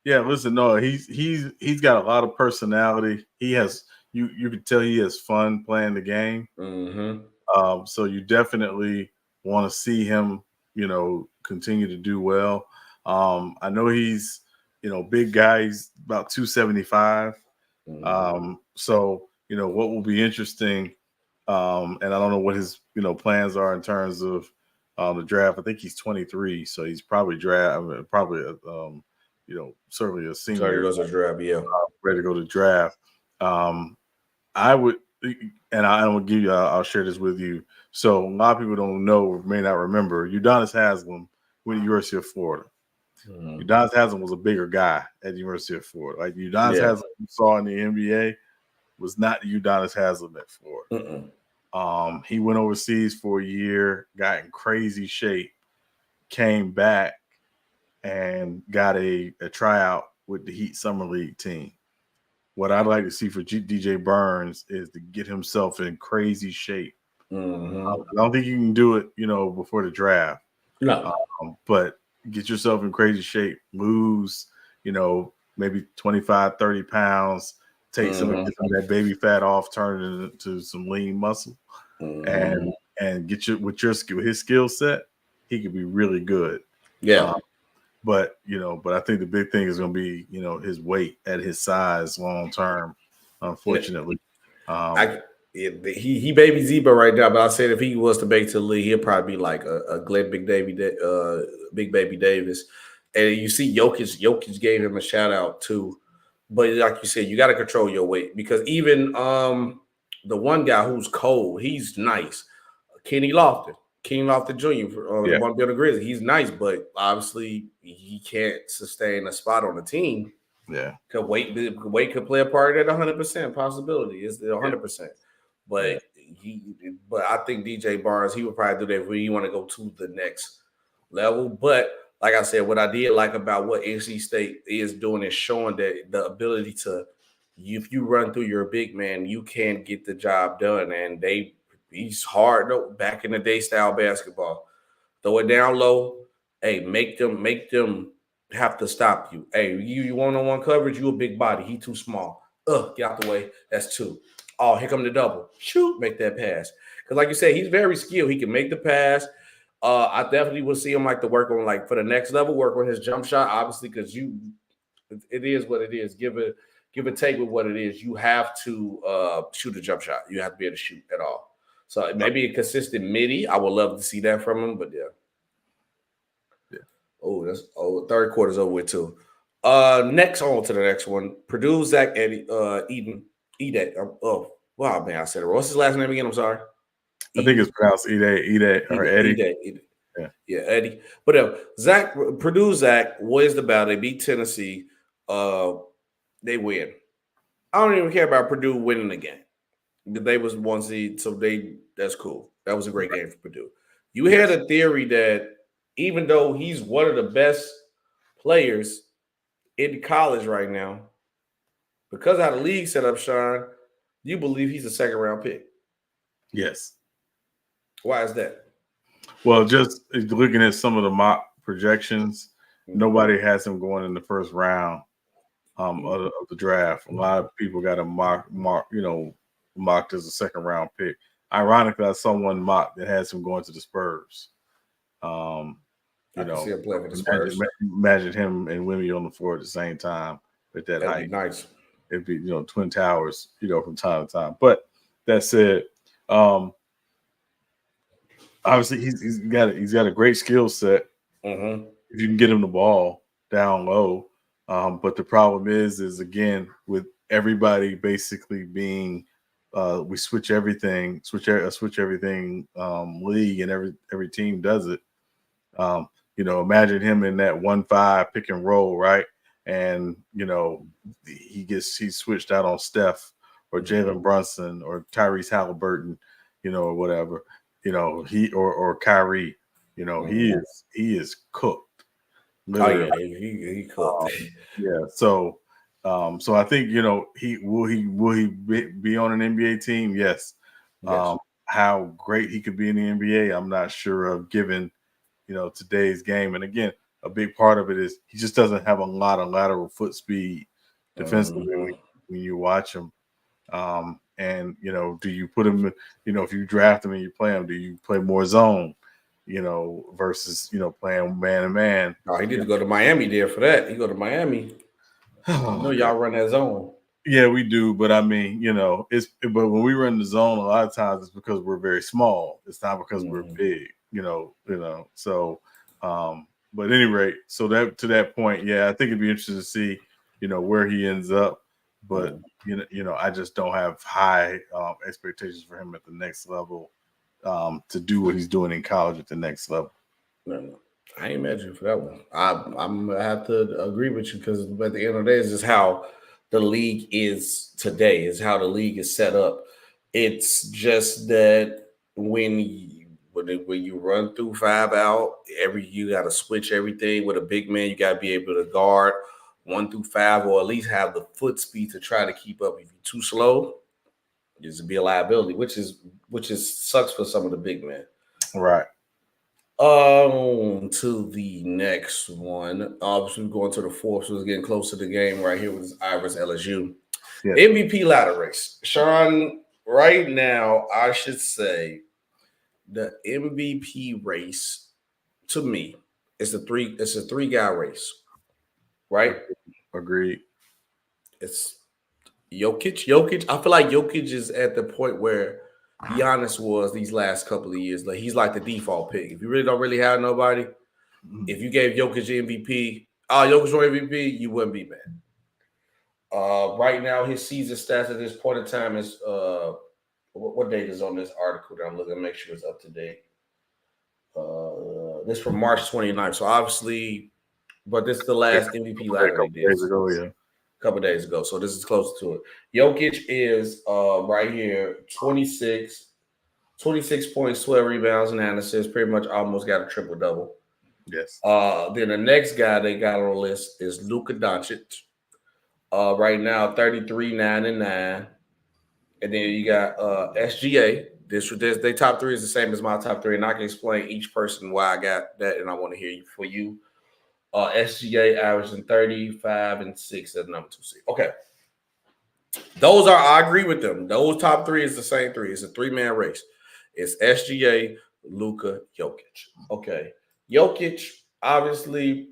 yeah, listen, no, he's got a lot of personality. He has you can tell he has fun playing the game. Mm-hmm. So you definitely want to see him, continue to do well. I know he's big guy. He's about 275. So what will be interesting, and I don't know what his plans are in terms of the draft. I think he's 23, so he's probably certainly a senior. Sorry, goes to draft, yeah, ready to go to draft. I would, and I will give you. I'll share this with you. So a lot of people don't know or may not remember. Udonis Haslem went to the University of Florida. Udonis Haslem was a bigger guy at the University of Florida. Like Udonis Haslem you saw in the NBA was not the Udonis Haslem at Florida. He went overseas for a year, got in crazy shape, came back, and got a tryout with the Heat Summer League team. What I'd like to see for DJ Burns is to get himself in crazy shape. I don't think you can do it, before the draft. No, but get yourself in crazy shape, lose, maybe 25, 30 pounds take some of that baby fat off, turn it into some lean muscle, and get you with his skill set, he could be really good. Yeah. But I think the big thing is going to be his weight at his size long term. Unfortunately, he baby Zebo right now. But I said if he was to make to the league, he'll probably be like a Glenn Big Baby Davis. And you see Jokic gave him a shout out too. But like you said, you got to control your weight because even the one guy who's cold, he's nice. Kenny Lofton Jr. For one Bill the Grizzlies. He's nice, but obviously he can't sustain a spot on the team. Yeah, Could weight could play a part at 100% possibility. It's 100%. But I think DJ Barnes, he would probably do that when you want to go to the next level. But like I said, what I did like about what NC State is doing is showing that the ability to, if you run through your big man, you can get the job done. And he's hard though, back in the day style basketball. Throw it down low. Hey, make them have to stop you. Hey, you one-on-one coverage, you a big body. He too small. Get out the way. That's two. Oh, here come the double. Shoot, make that pass. Because like you said, he's very skilled. He can make the pass. I definitely will see him like to work on for the next level, work on his jump shot, obviously, because it is what it is. Give it take with what it is. You have to shoot a jump shot. You have to be able to shoot at all. So maybe a consistent midi. I would love to see that from him, but yeah. Third quarter's over with too. Next on to the next one. Purdue, Zach Eden. Wow, man, I said it wrong. What's his last name again? I'm sorry. I think it's pronounced Ede or Eddie. Ede. Yeah, Eddie. Whatever. Purdue Zach wins the battle. They beat Tennessee. They win. I don't even care about Purdue winning the game. They was 1 seed, so that's cool. That was a great game for Purdue. You had a theory that even though he's one of the best players in college right now, because how the league set up, Sean, you believe he's a second-round pick. Yes. Why is that? Well, just looking at some of the mock projections, nobody has him going in the first round of the draft. A lot of people got him mocked as a second-round pick. Ironically, I saw one mock that has him going to the Spurs. See him playing with the Spurs. Imagine him and Wimby on the floor at the same time at that height. Be nice. It'd be Twin Towers, from time to time. But that said, obviously he's got a great skill set. Mm-hmm. If you can get him the ball down low, but the problem is again with everybody basically being we switch everything league, and every team does it. Imagine him in that 1-5 pick and roll, right? And he's switched out on Steph or Jalen Brunson or Tyrese Halliburton, or whatever, he or Kyrie, he is cooked. Literally. Oh yeah, he cooked. So I think he will be on an NBA team? Yes. How great he could be in the NBA, I'm not sure of, given today's game. And again, a big part of it is he just doesn't have a lot of lateral foot speed defensively when you watch him. And do you put him, if you draft him and you play him, do you play more zone, versus playing man to man? Oh, he need to go to Miami there for that. He go to Miami. Y'all run that zone. Yeah, we do, but I mean, but when we run the zone, a lot of times it's because we're very small. It's not because we're big, So, but at any rate, so that to that point, yeah, I think it'd be interesting to see, where he ends up. But I just don't have high expectations for him at the next level to do what he's doing in college at the next level. No. I ain't mad at you for that one. I'm gonna have to agree with you because at the end of the day, it's just how the league is today. Is how the league is set up. It's just that when you run through 5 out, you got to switch everything with a big man. You got to be able to guard 1 through 5, or at least have the foot speed to try to keep up. If you're too slow, it's be a liability, which is sucks for some of the big men. Right. To the next one. Obviously, we're going to the fourth, so it's getting close to the game right here with Iowa's LSU. Yeah. MVP ladder race. Sean, right now, I should say the MVP race to me is a three guy race, right? Agreed. It's Jokic. I feel like Jokic is at the point where Giannis was these last couple of years. Like he's like the default pick. If you really don't really have nobody, if you gave Jokic MVP, Jokic won MVP, you wouldn't be mad. Right now, his season stats at this point in time is what date is on this article that I'm looking to make sure it's up to date. This from March 29th. So obviously, but this is the last MVP ladder they did. A couple days ago. So this is close to it. Jokic is right here, 26 points, 12 rebounds, and assists. Pretty much almost got a triple-double. Yes. Then the next guy they got on the list is Luka Doncic. Right now, 33, 9, and 9. And then you got SGA. They top three is the same as my top three, and I can explain each person why I got that, and I want to hear you for you. SGA averaging 35 and 6 at number 2 seed. Okay. I agree with them. Those top three is the same three. It's a 3-man race. It's SGA, Luka, Jokic. Okay. Jokic, obviously,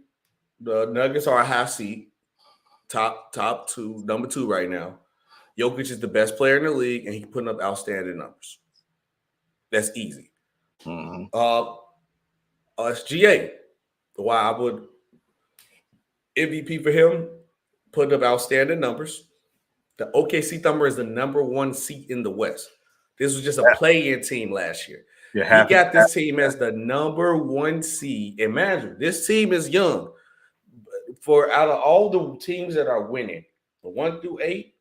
the Nuggets are a high seed. Top two, number 2 right now. Jokic is the best player in the league, and he's putting up outstanding numbers. That's easy. SGA, why I would MVP for him, putting up outstanding numbers. The OKC Thunder is the number 1 seed in the West. This was just a play-in team last year. He got this team as the number 1 seed. Imagine, this team is young. For out of all the teams that are winning, the 1 through 8,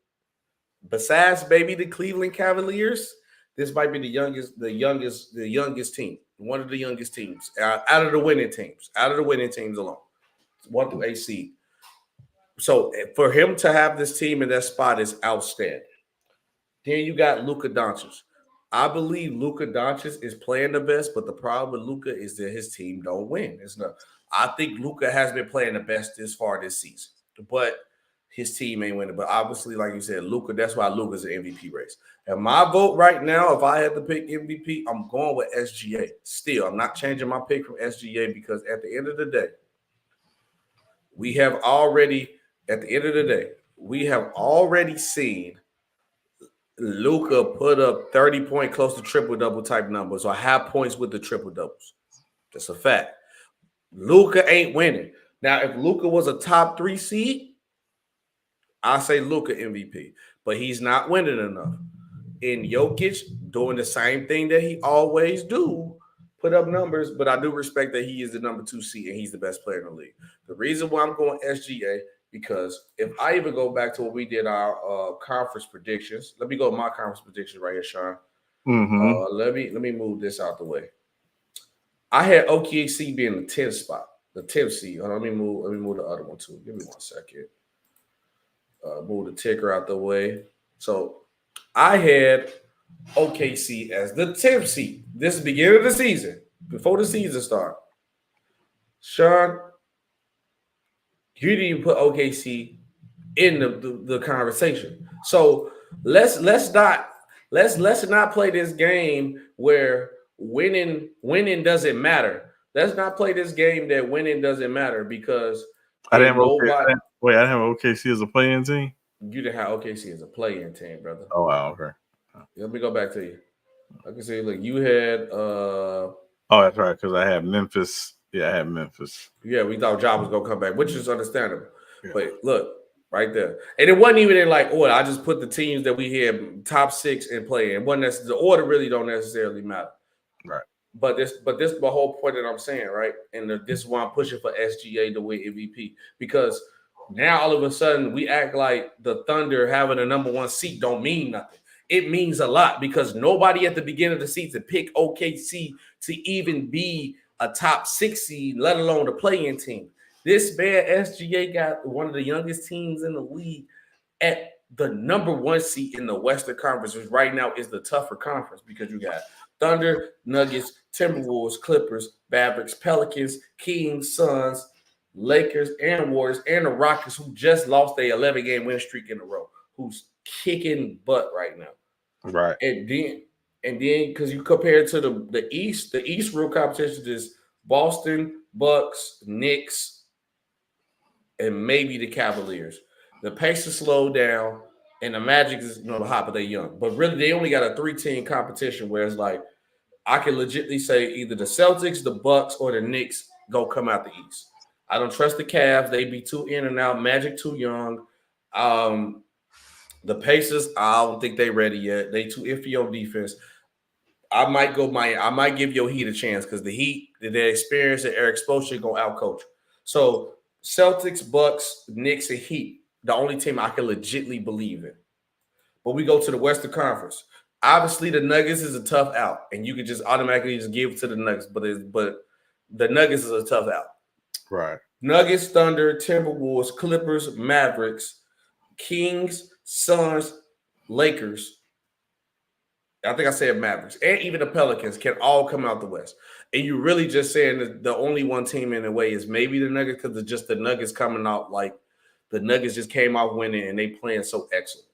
besides maybe the Cleveland Cavaliers, this might be the youngest team. One of the youngest teams out of the winning teams alone. 1 through 8 seed. So for him to have this team in that spot is outstanding. Then you got Luka Doncic. I believe Luka Doncic is playing the best, but the problem with Luka is that his team don't win. I think Luka has been playing the best this far this season, but his team ain't winning. But obviously, like you said, Luka, that's why Luka's an MVP race. And my vote right now, if I had to pick MVP, I'm going with SGA. Still, I'm not changing my pick from SGA because at the end of the day, we have already seen Luka put up 30-point, close to triple-double type numbers or have points with the triple-doubles. That's a fact. Luka ain't winning. Now, if Luka was a top 3 seed, I say Luka MVP, but he's not winning enough. And Jokic doing the same thing that he always do, put up numbers, but I do respect that he is the number 2 seed and he's the best player in the league. The reason why I'm going SGA, because if I even go back to when we did our conference predictions, let me go with my conference predictions right here, Sean. Let me move this out the way. I had OKC being the 10th spot, the 10th seed. Let me move the other one too. Give me 1 second. Move the ticker out the way. So I had OKC as the 10th seed. This is the beginning of the season, before the season started. Sean, you didn't even put OKC in the conversation. So let's not play this game where winning doesn't matter. Let's not play this game that winning doesn't matter because I didn't have OKC as a play-in team. You didn't have OKC as a play-in team, brother. Oh wow, okay. Let me go back to you. I can see, look, you had oh, that's right, because I had Memphis. Yeah, I had Memphis. Yeah, we thought Ja was gonna come back, which is understandable. Yeah. But look, right there. And it wasn't even in like order. I just put the teams that we had top 6 in play. And the order really don't necessarily matter. Right. But this the whole point that I'm saying, right? And this is why I'm pushing for SGA to win MVP. Because now all of a sudden we act like the Thunder having a number 1 seat don't mean nothing. It means a lot because nobody at the beginning of the season picked OKC to even be a top 6 seed, let alone the play-in team. This bad SGA got one of the youngest teams in the league at the number 1 seed in the Western Conference, which right now is the tougher conference because you got Thunder, Nuggets, Timberwolves, Clippers, Mavericks, Pelicans, Kings, Suns, Lakers, and Warriors, and the Rockets, who just lost their 11-game win streak in a row, who's kicking butt right now. Right. And then because you compare it to the East real competition is Boston, Bucks, Knicks, and maybe the Cavaliers. The Pacers slowed down, and the Magic is hot, but they're young. But really, they only got a 3-team competition where it's like I can legitimately say either the Celtics, the Bucks, or the Knicks go come out the East. I don't trust the Cavs; they be too in and out. Magic too young. The Pacers, I don't think they ready yet. They too iffy on defense. I might give your Heat a chance because the Heat, their experience and their exposure gonna outcoach. So Celtics, Bucks, Knicks, and Heat, the only team I can legitly believe in. But we go to the Western Conference. Obviously, the Nuggets is a tough out, and you could just automatically just give it to the Nuggets. But the Nuggets is a tough out. Right. Nuggets, Thunder, Timberwolves, Clippers, Mavericks, Kings, Suns, Lakers. I think I said Mavericks, and even the Pelicans can all come out the West. And you're really just saying that the only one team in a way is maybe the Nuggets because it's just the Nuggets coming out like the Nuggets just came out winning and they playing so excellent.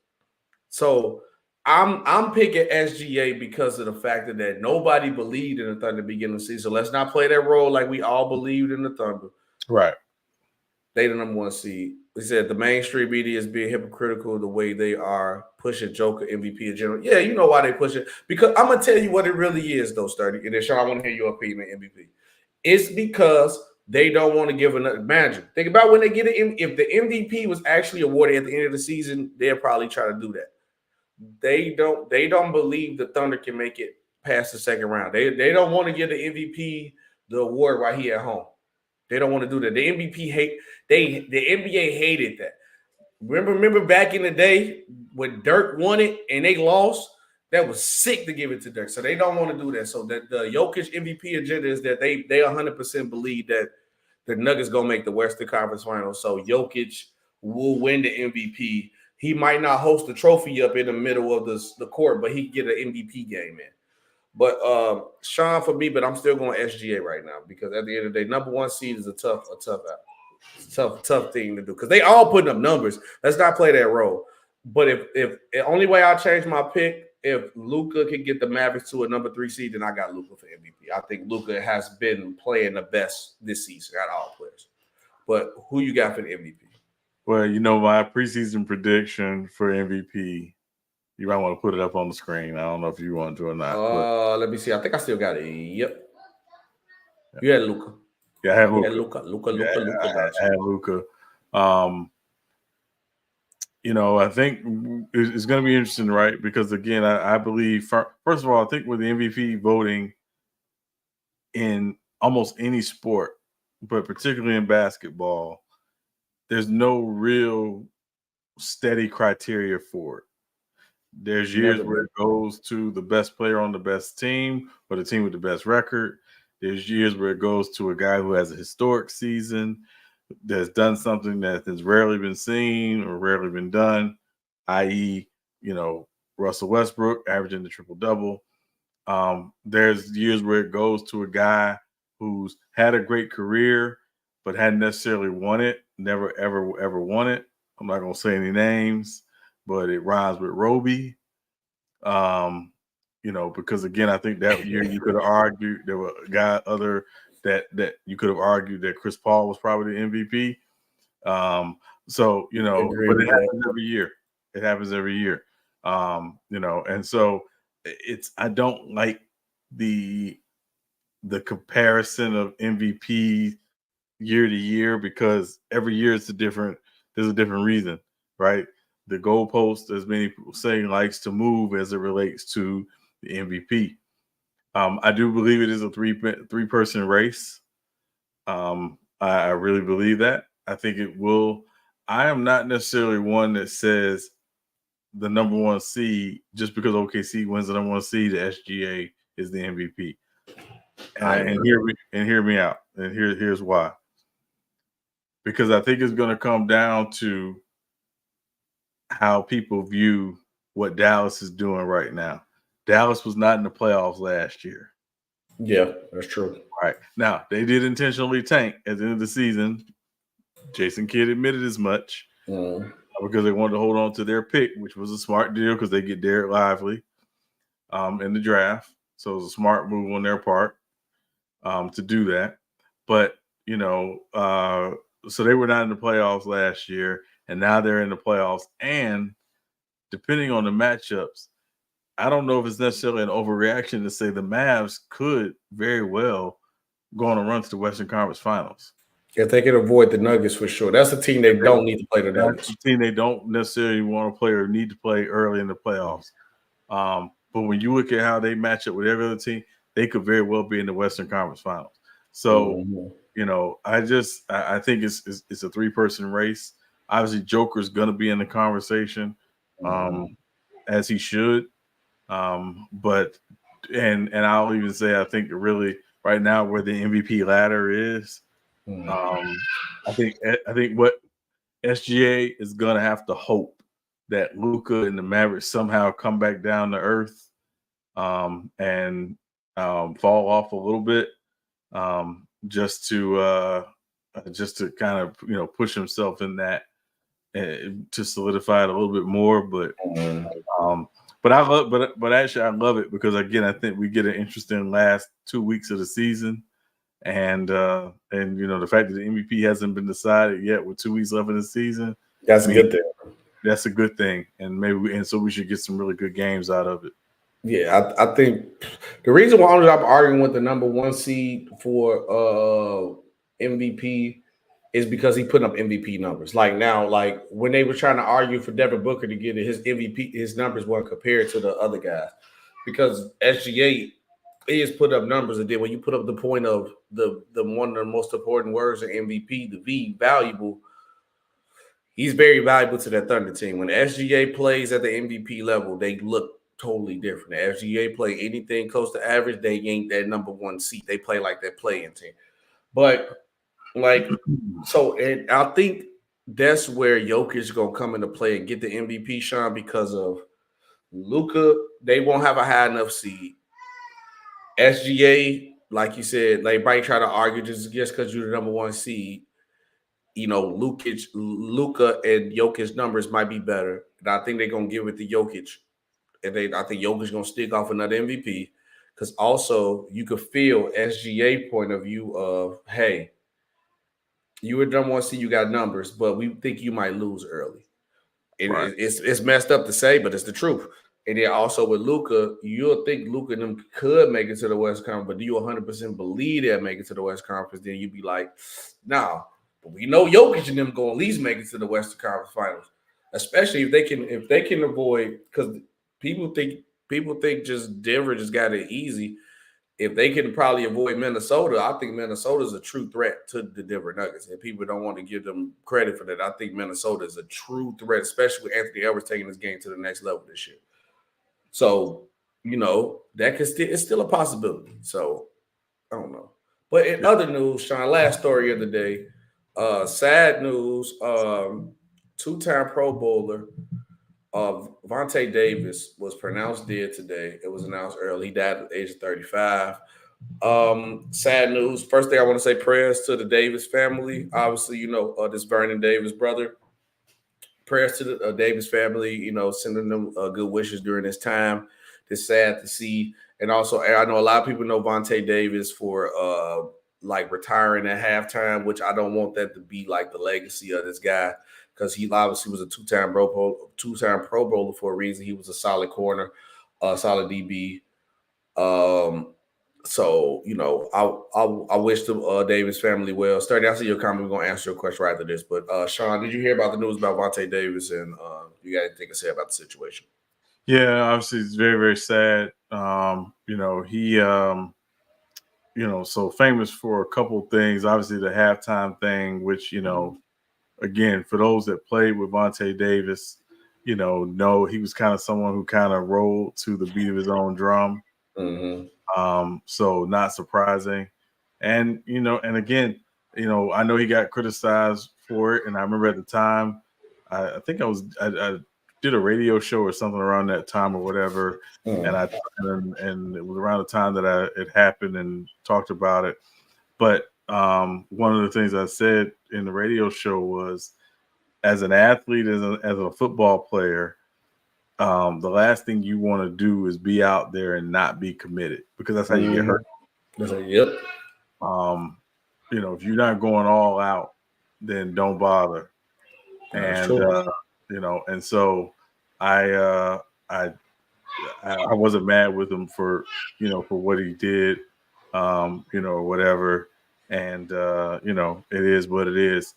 So I'm picking SGA because of the fact that nobody believed in the Thunder beginning of the season. So let's not play that role like we all believed in the Thunder. Right. They the number one seed. We said the mainstream media is being hypocritical the way they are pushing Joker MVP in general. Yeah, you know why they push it. Because I'm going to tell you what it really is, though, Sturdy. And then, Sean, I want to hear your opinion on MVP. It's because they don't want to give another magic. Think about when they get it. If the MVP was actually awarded at the end of the season, they'll probably try to do that. They don't believe the Thunder can make it past the second round. They don't want to give the MVP the award while he at home. They don't want to do that. The MVP the NBA hated that. Remember back in the day when Dirk won it and they lost? That was sick to give it to Dirk. So they don't want to do that. So that the Jokic MVP agenda is that they 100% believe that the Nuggets gonna make the Western Conference Finals. So Jokic will win the MVP. He might not host the trophy up in the middle of the court, but he can get an MVP game in. But Sean for me, but I'm still going SGA right now because at the end of the day, number one seed is a tough thing to do because they all putting up numbers. Let's not play that role. But if the only way I'll change my pick, if Luka can get the Mavericks to a number 3 seed, then I got Luka for MVP. I think Luka has been playing the best this season out of all players. But who you got for the MVP? Well, my preseason prediction for MVP. You might want to put it up on the screen. I don't know if you want to or not. Let me see. I think I still got it. Yep. You had Luka. Yeah, I have Luka. Luka. I have Luka. I think it's going to be interesting, right? Because again, I believe first of all, I think with the MVP voting in almost any sport, but particularly in basketball, there's no real steady criteria for it. There's years where it goes to the best player on the best team or the team with the best record. There's years where it goes to a guy who has a historic season, that's done something that has rarely been seen or rarely been done, i.e., Russell Westbrook averaging the triple-double. There's years where it goes to a guy who's had a great career but hadn't necessarily won it, never, ever, ever won it. I'm not going to say any names, but it rhymes with Roby. Because again, I think that year you could have argued there were a guy other that you could have argued that Chris Paul was probably the MVP. But it happens every year. It happens every year. And so I don't like the comparison of MVP year to year because every year there's a different reason, right? The goalpost, as many people say, likes to move as it relates to the MVP. I do believe it is a three-person race. I really believe that. I think it will. I am not necessarily one that says the number one seed, just because OKC wins the number one seed, the SGA is the MVP. And hear me out. And here's why. Because I think it's going to come down to how people view what Dallas is doing right now. Dallas was not in the playoffs last year. Yeah, that's true. Right. Now, they did intentionally tank at the end of the season. Jason Kidd admitted as much. because they wanted to hold on to their pick, which was a smart deal because they get Derek Lively in the draft. So it was a smart move on their part to do that. But, so they were not in the playoffs last year, and now they're in the playoffs. And depending on the matchups, I don't know if it's necessarily an overreaction to say the Mavs could very well go on a run to the Western Conference Finals. If they can avoid the Nuggets for sure. That's the team they don't need to play the Nuggets. That's the team they don't necessarily want to play or need to play early in the playoffs. But when you look at how they match up with every other team, they could very well be in the Western Conference Finals. So, I think it's a three-person race. Obviously, Joker's going to be in the conversation, as he should. But I'll even say I think really right now where the MVP ladder is, I think what SGA is gonna have to hope that Luka and the Mavericks somehow come back down to earth and fall off a little bit just to kind of push himself in that to solidify it a little bit more. But I love, but actually I love it because again I think we get an interesting last 2 weeks of the season, and the fact that the MVP hasn't been decided yet with 2 weeks left in the season. That's a good thing. That's a good thing, and so we should get some really good games out of it. Yeah, I think the reason why I'm arguing with the number one seed for MVP is because he put up MVP numbers. Like now, like when they were trying to argue for Devin Booker to get it, his MVP, his numbers weren't compared to the other guys because SGA is put up numbers, and then when you put up the point of the one of the most important words in MVP, the V, valuable. He's very valuable to that Thunder team. When the SGA plays at the MVP level, they look totally different. The SGA play anything close to average, they ain't that number one seed. They play like that playing team. But and I think that's where Jokic is gonna come into play and get the MVP, Sean, because of Luka. They won't have a high enough seed. SGA, like you said, they might try to argue just because you're the number one seed. Luka and Jokic's numbers might be better. And I think they're gonna give it to Jokic. And I think Jokic's gonna stick off another MVP. Because also you could feel SGA point of view of, hey, you were number one seed, you got numbers, but we think you might lose early. Right. It's messed up to say, but it's the truth. And then also with Luka, you'll think Luka and them could make it to the West Conference, but do you 100% believe they'll make it to the West Conference? Then you'd be like, nah. But we know Jokic and them going to at least make it to the Western Conference Finals, especially if they can avoid, because people think just Denver just got it easy. If they can probably avoid Minnesota, I think Minnesota is a true threat to the Denver Nuggets, and people don't want to give them credit for that. I think Minnesota is a true threat, especially with Anthony Edwards taking this game to the next level this year. So that it's still a possibility. So I don't know. But in other news, Sean, last story of the day. Sad news. Two-time Pro Bowler Vontae Davis was pronounced dead today. It was announced early. He died at the age of 35. Sad news. First thing I want to say, prayers to the Davis family. Obviously, this Vernon Davis brother. Prayers to the Davis family. Sending them good wishes during this time. It's sad to see. And also, I know a lot of people know Vontae Davis for retiring at halftime, which I don't want that to be like the legacy of this guy, because he obviously was a two-time Pro Bowler for a reason. He was a solid corner, solid DB. So I wish the Davis family well. Sturdy, I see your comment. We're gonna answer your question right after this. But Sean, did you hear about the news about Vontae Davis, and you got anything to say about the situation? Yeah, obviously it's very, very sad. He so famous for a couple of things. Obviously the halftime thing, which, again, for those that played with Vontae Davis, know he was kind of someone who kind of rolled to the beat of his own drum. So not surprising. And, and again, I know he got criticized for it. And I remember at the time, I think I did a radio show or something around that time or whatever. And it was around the time that it happened and talked about it. But one of the things I said in the radio show was as an athlete, as a football player, the last thing you want to do is be out there and not be committed, because that's how you get hurt. Yep. If you're not going all out, then don't bother. That's And true. and so I wasn't mad with him for what he did, or whatever. And it is what it is.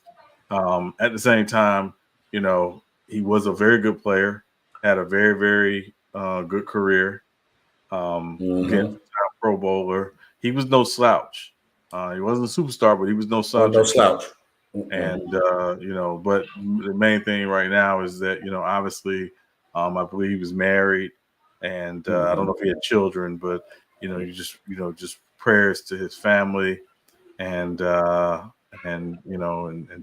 At the same time, he was a very good player, had a very, very good career. Against Pro Bowler, he was no slouch. He wasn't a superstar, but he was no slouch. No slouch. And but the main thing right now is that obviously, I believe he was married, and I don't know if he had children, but you just prayers to his family, and to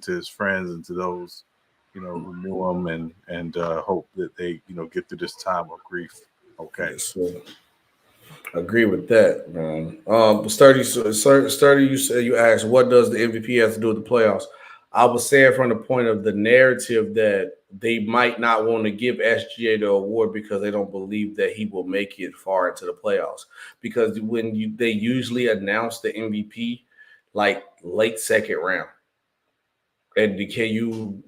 his friends, and to those who knew him, and hope that they get through this time of grief. Okay. Yes, sir. Agree with that, man. Sturdy, you said, you asked, what does the MVP have to do with the playoffs? I was saying from the point of the narrative that they might not want to give SGA the award because they don't believe that he will make it far into the playoffs. Because when they usually announce the MVP like late second round, and can you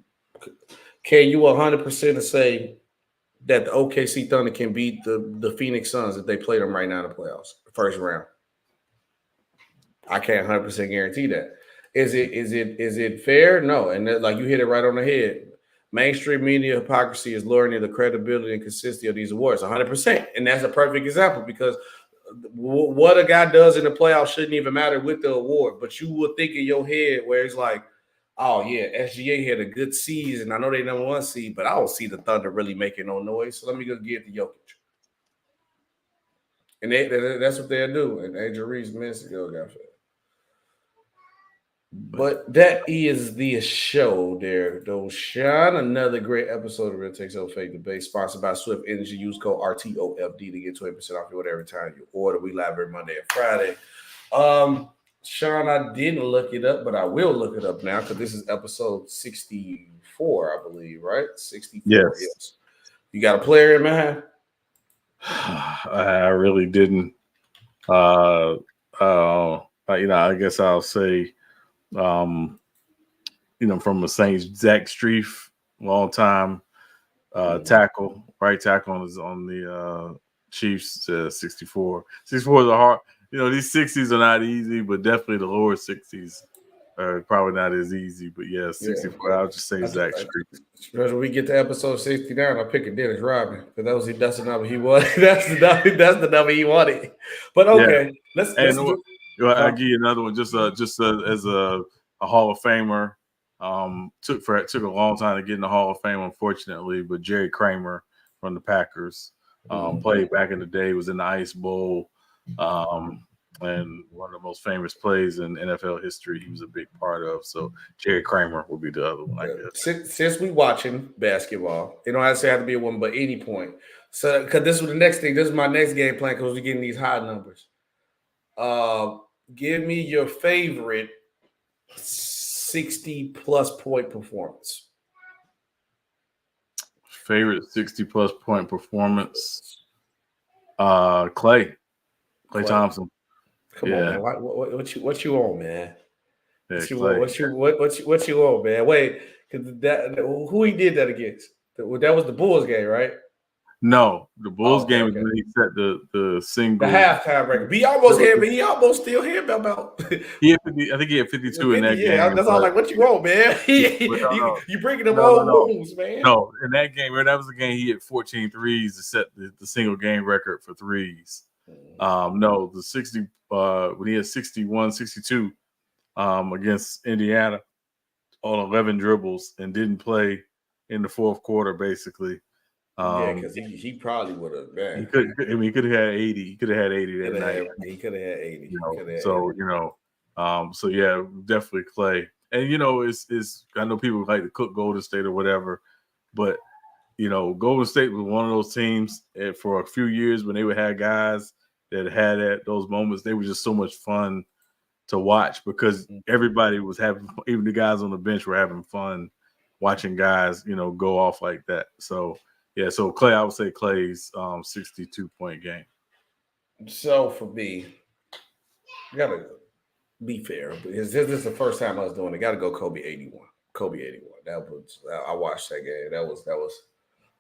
100% say that the OKC Thunder can beat the Phoenix Suns if they play them right now in the playoffs, the first round? I can't 100% guarantee that. Is it fair? No. And like you hit it right on the head. Mainstream media hypocrisy is lowering the credibility and consistency of these awards 100%. And that's a perfect example, because what a guy does in the playoffs shouldn't even matter with the award. But you would think in your head where it's like, oh, yeah, SGA had a good season. I know they number one seed, but I don't see the Thunder really making no noise. So let me go give it to Jokic. And that's what they'll do. And Adrian Reese minutes ago got fed. But that is the show there, though, Sean. Another great episode of Real Takes Over Fake Debate, sponsored by Swift Energy. Use code RTOFD to get 20% off your order every time you order. We live every Monday and Friday. Sean, I didn't look it up, but I will look it up now because this is episode 64, I believe, right? 64. Yes. You got a player in mind? I really didn't. I guess I'll say, from the Saints, Zach Strief, long time tackle, right tackle on the Chiefs, 64. 64 is a hard. These 60s are not easy, but definitely the lower 60s are probably not as easy. But 64. I'll just say Zach Strief. Especially when we get to episode 69, I'll pick a Dennis Rodman, because that's the number he wanted. that's the number he wanted. But okay, let's I'll give you another one, just as a Hall of Famer. Took a long time to get in the Hall of Fame, unfortunately, but Jerry Kramer from the Packers, played back in the day, was in the Ice Bowl, and one of the most famous plays in NFL history he was a big part of. So Jerry Kramer would be the other one, I guess. Since we watching basketball, you don't have to be a one, but any point. So, because this was the next thing, this is my next game plan, because we're getting these high numbers. Give me your favorite 60+ point performance. Favorite 60+ point performance? Klay Thompson. Come on, man. What you on, man? Yeah, what you on, man? Wait, who he did that against? That was the Bulls game, right? No, the Bulls game was when he set the single, the halftime record. He almost still had about. I think he had 52 in that game. Yeah, that's all. Like, what you want, man? You bringing them old wounds, man. No, in that game, that was the game he hit 14 threes to set the single game record for threes. No, the 60 when he had 61, 62 against Indiana on 11 dribbles and didn't play in the fourth quarter, basically. Because he probably would have. He could have had 80. He could have had 80 that night. He could have had 80. Definitely Klay. And it's I know people like to cook Golden State or whatever, but Golden State was one of those teams for a few years when they would have guys that had those moments. They were just so much fun to watch because everybody was having, even the guys on the bench were having fun watching guys, go off like that. So yeah, so Clay, I would say Clay's 62-point game. So for me, you gotta be fair because this is the first time I was doing it. Got to go Kobe 81. Kobe 81. I watched that game. That was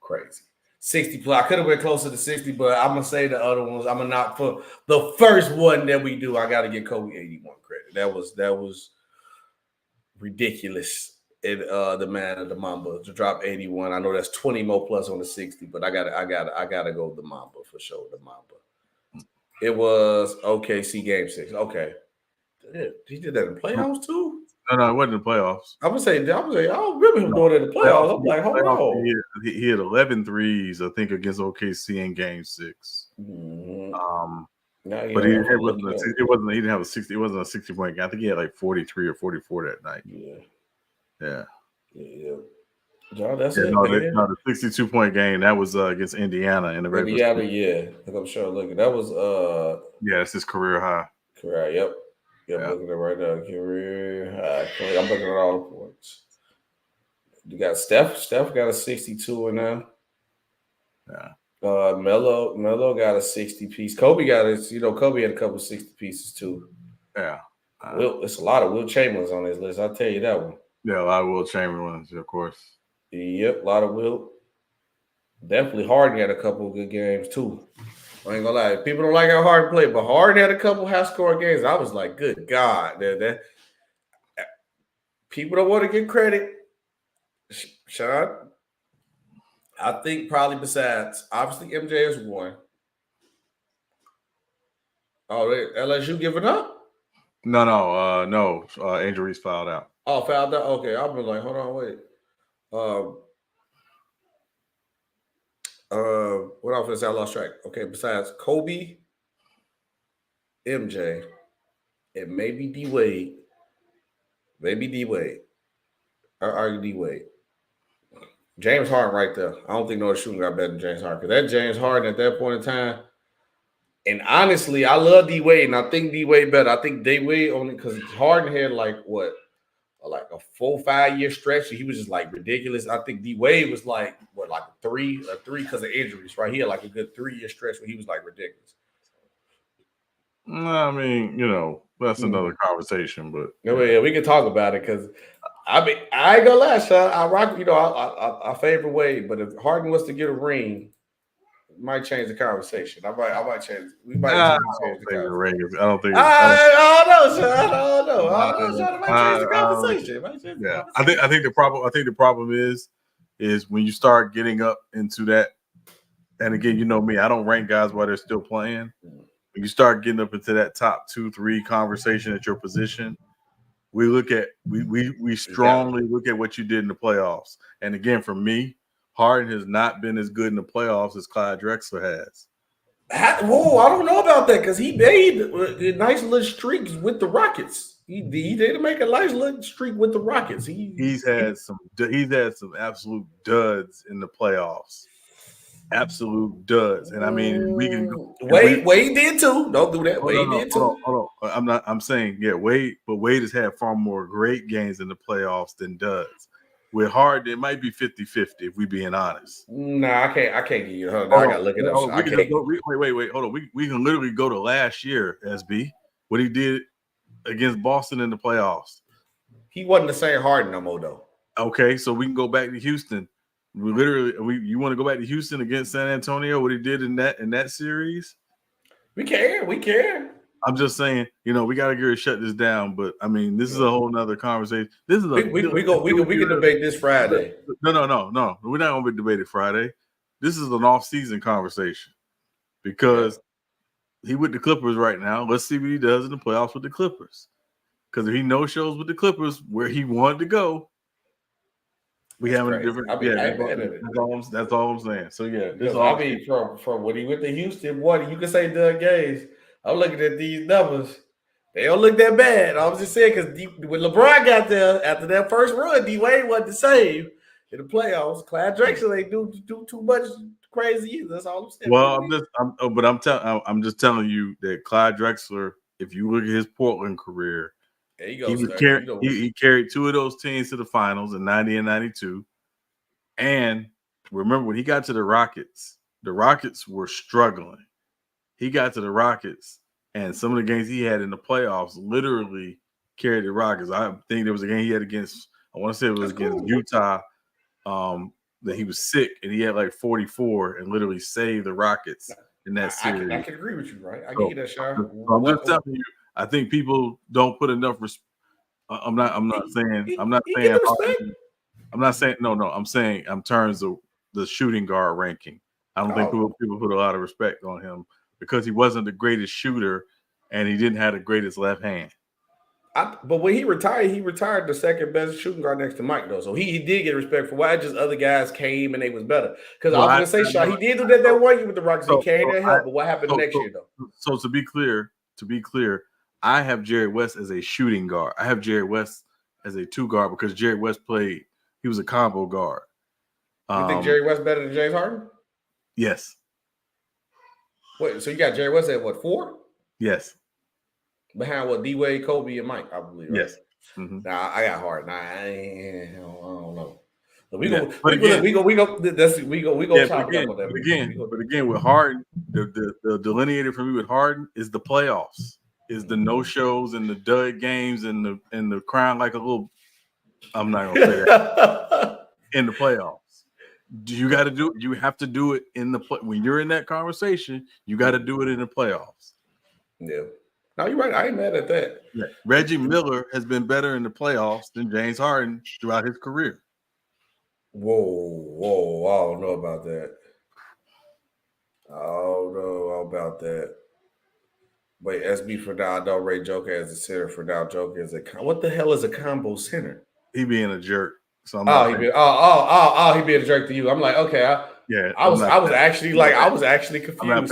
crazy. 60 plus. I could have been closer to 60, but I'm gonna say the other ones. I'm gonna knock for the first one that we do. I got to get Kobe 81 credit. That was ridiculous. The man of the Mamba to drop 81. I know that's 20 more plus on the 60, but I gotta go with the Mamba for sure. The Mamba. It was OKC game 6. Okay. He did that in the playoffs too? No, it wasn't in the playoffs. I would say, I don't remember him doing it in the playoffs. I'm like, hold on. He had 11 threes, I think, against OKC in game 6. Mm-hmm. But he didn't have a 60. It wasn't a 60-point game. I think he had like 43 or 44 that night. Yeah. John, that's it. The 62-point game that was against Indiana in the regular season. Yeah. I'm sure. Look, that was that's his career high. Yep. I'm looking at it right now. Career high. I'm looking at all the points. You got Steph. Steph got a 62 in there. Yeah. Melo got a 60 piece. Kobe got Kobe had a couple 60 pieces too. Yeah. It's a lot of Will Chamberlains on this list. I'll tell you that one. Yeah, a lot of Will Chamberlains, of course. Yep, a lot of Will. Definitely Harden had a couple of good games too. I ain't gonna lie. People don't like how Harden played, but Harden had a couple high-scoring games. I was like, good God. That people don't want to get credit. Sean, I think probably besides, obviously MJ is one. Oh, LSU giving up? No. Angel Reese fouled out. Oh, fouled out? Okay, I've been like, hold on, wait. What offense I lost track? Okay, besides Kobe, MJ, and maybe D Wade. I argue D Wade. James Harden right there. I don't think no shooting got better than James Harden because that James Harden at that point in time. And honestly, I love D Wade, and I think D Wade better. I think D Wade only because Harden had like a 4-5 year stretch. He was just like ridiculous. I think D Wade was like a three because of injuries, right? He had like a good 3-year stretch where he was like ridiculous. I mean, that's another conversation, but yeah, we can talk about it because I ain't gonna lie, Sean. I rock, I favor Wade, but if Harden was to get a ring, it might change the conversation. I might change. We might change the conversation. I don't think. I don't know. It might change the conversation. Yeah, I think the problem is when you start getting up into that, and again, you know me, I don't rank guys while they're still playing. When you start getting up into that top 2-3 conversation at your position, we strongly look at what you did in the playoffs. And again, for me, Harden has not been as good in the playoffs as Clyde Drexler has. Whoa, I don't know about that because he made nice little streaks with the Rockets. He did make a nice little streak with the Rockets. He's had some absolute duds in the playoffs. Absolute duds. And I mean, we can go. Wade did too. Don't do that. Wade did too. Hold on. I'm saying, Wade has had far more great games in the playoffs than duds. With Harden, it might be 50-50 if we being honest. Nah, I can't give you. I gotta look it up. Wait. Hold on. We can literally go to last year, SB. What he did against Boston in the playoffs. He wasn't the same Harden no more though. Okay, so we can go back to Houston. You want to go back to Houston against San Antonio? What he did in that series? We can. I'm just saying, we got to shut this down. But I mean, this is a whole nother conversation. This is we can debate this Friday. No. We're not going to be debated Friday. This is an off-season conversation because he with the Clippers right now. Let's see what he does in the playoffs with the Clippers. Because if he no-shows with the Clippers where he wanted to go, we have a different. That's all I'm saying. So from when he went to Houston, you can say Doug Gaze. I'm looking at these numbers. They don't look that bad. I was just saying because when LeBron got there after that first run, D Wade wasn't the same in the playoffs. Clyde Drexler ain't do too much crazy either. That's all I'm saying. Well, I'm just telling you that Clyde Drexler, if you look at his Portland career There you go, Sturdy. He carried two of those teams to the finals in 90 and 92. And remember, when he got to the Rockets were struggling. He got to the Rockets, and some of the games he had in the playoffs literally carried the Rockets. I think there was a game he had against, I want to say it was against Utah, that he was sick, and he had like 44 and literally saved the Rockets in that series. I can agree with you, right? I give you that, Sean. I'm just telling you, I think people don't put enough respect. I'm not saying in terms of the shooting guard ranking. I don't think people put a lot of respect on him because he wasn't the greatest shooter and he didn't have the greatest left hand. But when he retired the second best shooting guard next to Mike, though. So he did get respect for why just other guys came and they was better. Because I was going to say, Sean, he did do that 1 year with the Rockets. He carried that help. But what happened next year, though? So to be clear, I have Jerry West as a shooting guard. I have Jerry West as a two guard because Jerry West he was a combo guard. You think Jerry West better than James Harden? Yes. Wait, so you got Jerry West at what, 4? Yes. Behind what, D-Wade, Kobe, and Mike, I believe, right? Yes. Mm-hmm. Nah, I got Harden. I don't know. We go chop it up on that. But again, with Harden, the delineator for me with Harden is the playoffs, is the no shows and the dud games and the crying like a little. I'm not gonna say that in the playoffs. You got to do it. You have to do it in the when you're in that conversation. You got to do it in the playoffs. Yeah. No, you're right. I ain't mad at that. Yeah. Reggie Miller has been better in the playoffs than James Harden throughout his career. Whoa. I don't know about that. Wait, SB for now. I don't rate Joker as a center. For now, Joker is what the hell is a combo center? He being a jerk. So he being a jerk to you. I'm like, okay. I was actually confused. I'm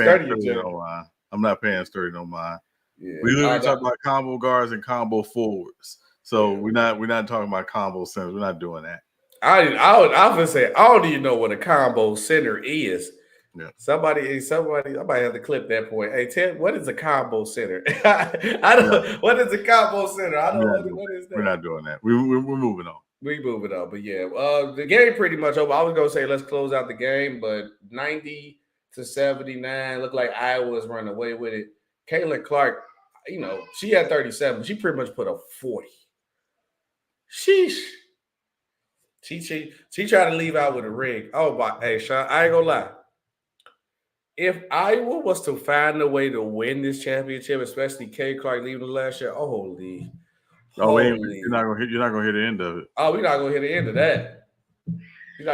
not paying Sturdy no mind. Yeah. We literally talk about combo guards and combo forwards. So we're not talking about combo centers. We're not doing that. I would say I don't even know what a combo center is. Yeah. Somebody have to clip that point. Hey, Ted, what is a combo center? I don't. What is a combo center? I don't. What is that? We're not doing that. We're moving on. We moving on, but yeah, the game pretty much over. I was gonna say let's close out the game, but 90-79 looked like Iowa was running away with it. Caitlin Clark, she had 37. She pretty much put up 40. Sheesh. She tried to leave out with a ring. Oh, but hey, Sean, I ain't gonna lie. If Iowa was to find a way to win this championship, especially Kay Clark leaving the last year, holy. You're not gonna hear the end of it. Oh, we're not gonna hear the end of that. You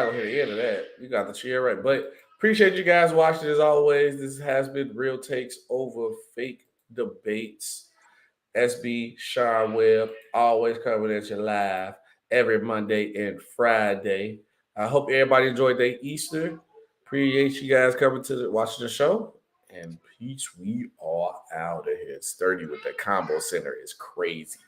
got the cheer right. But appreciate you guys watching as always. This has been Real Takes Over Fake Debates. SB Sean Webb always coming at you live every Monday and Friday. I hope everybody enjoyed their Easter. Appreciate you guys coming watching the show. And peace, we are out of here. Sturdy with the combo center is crazy.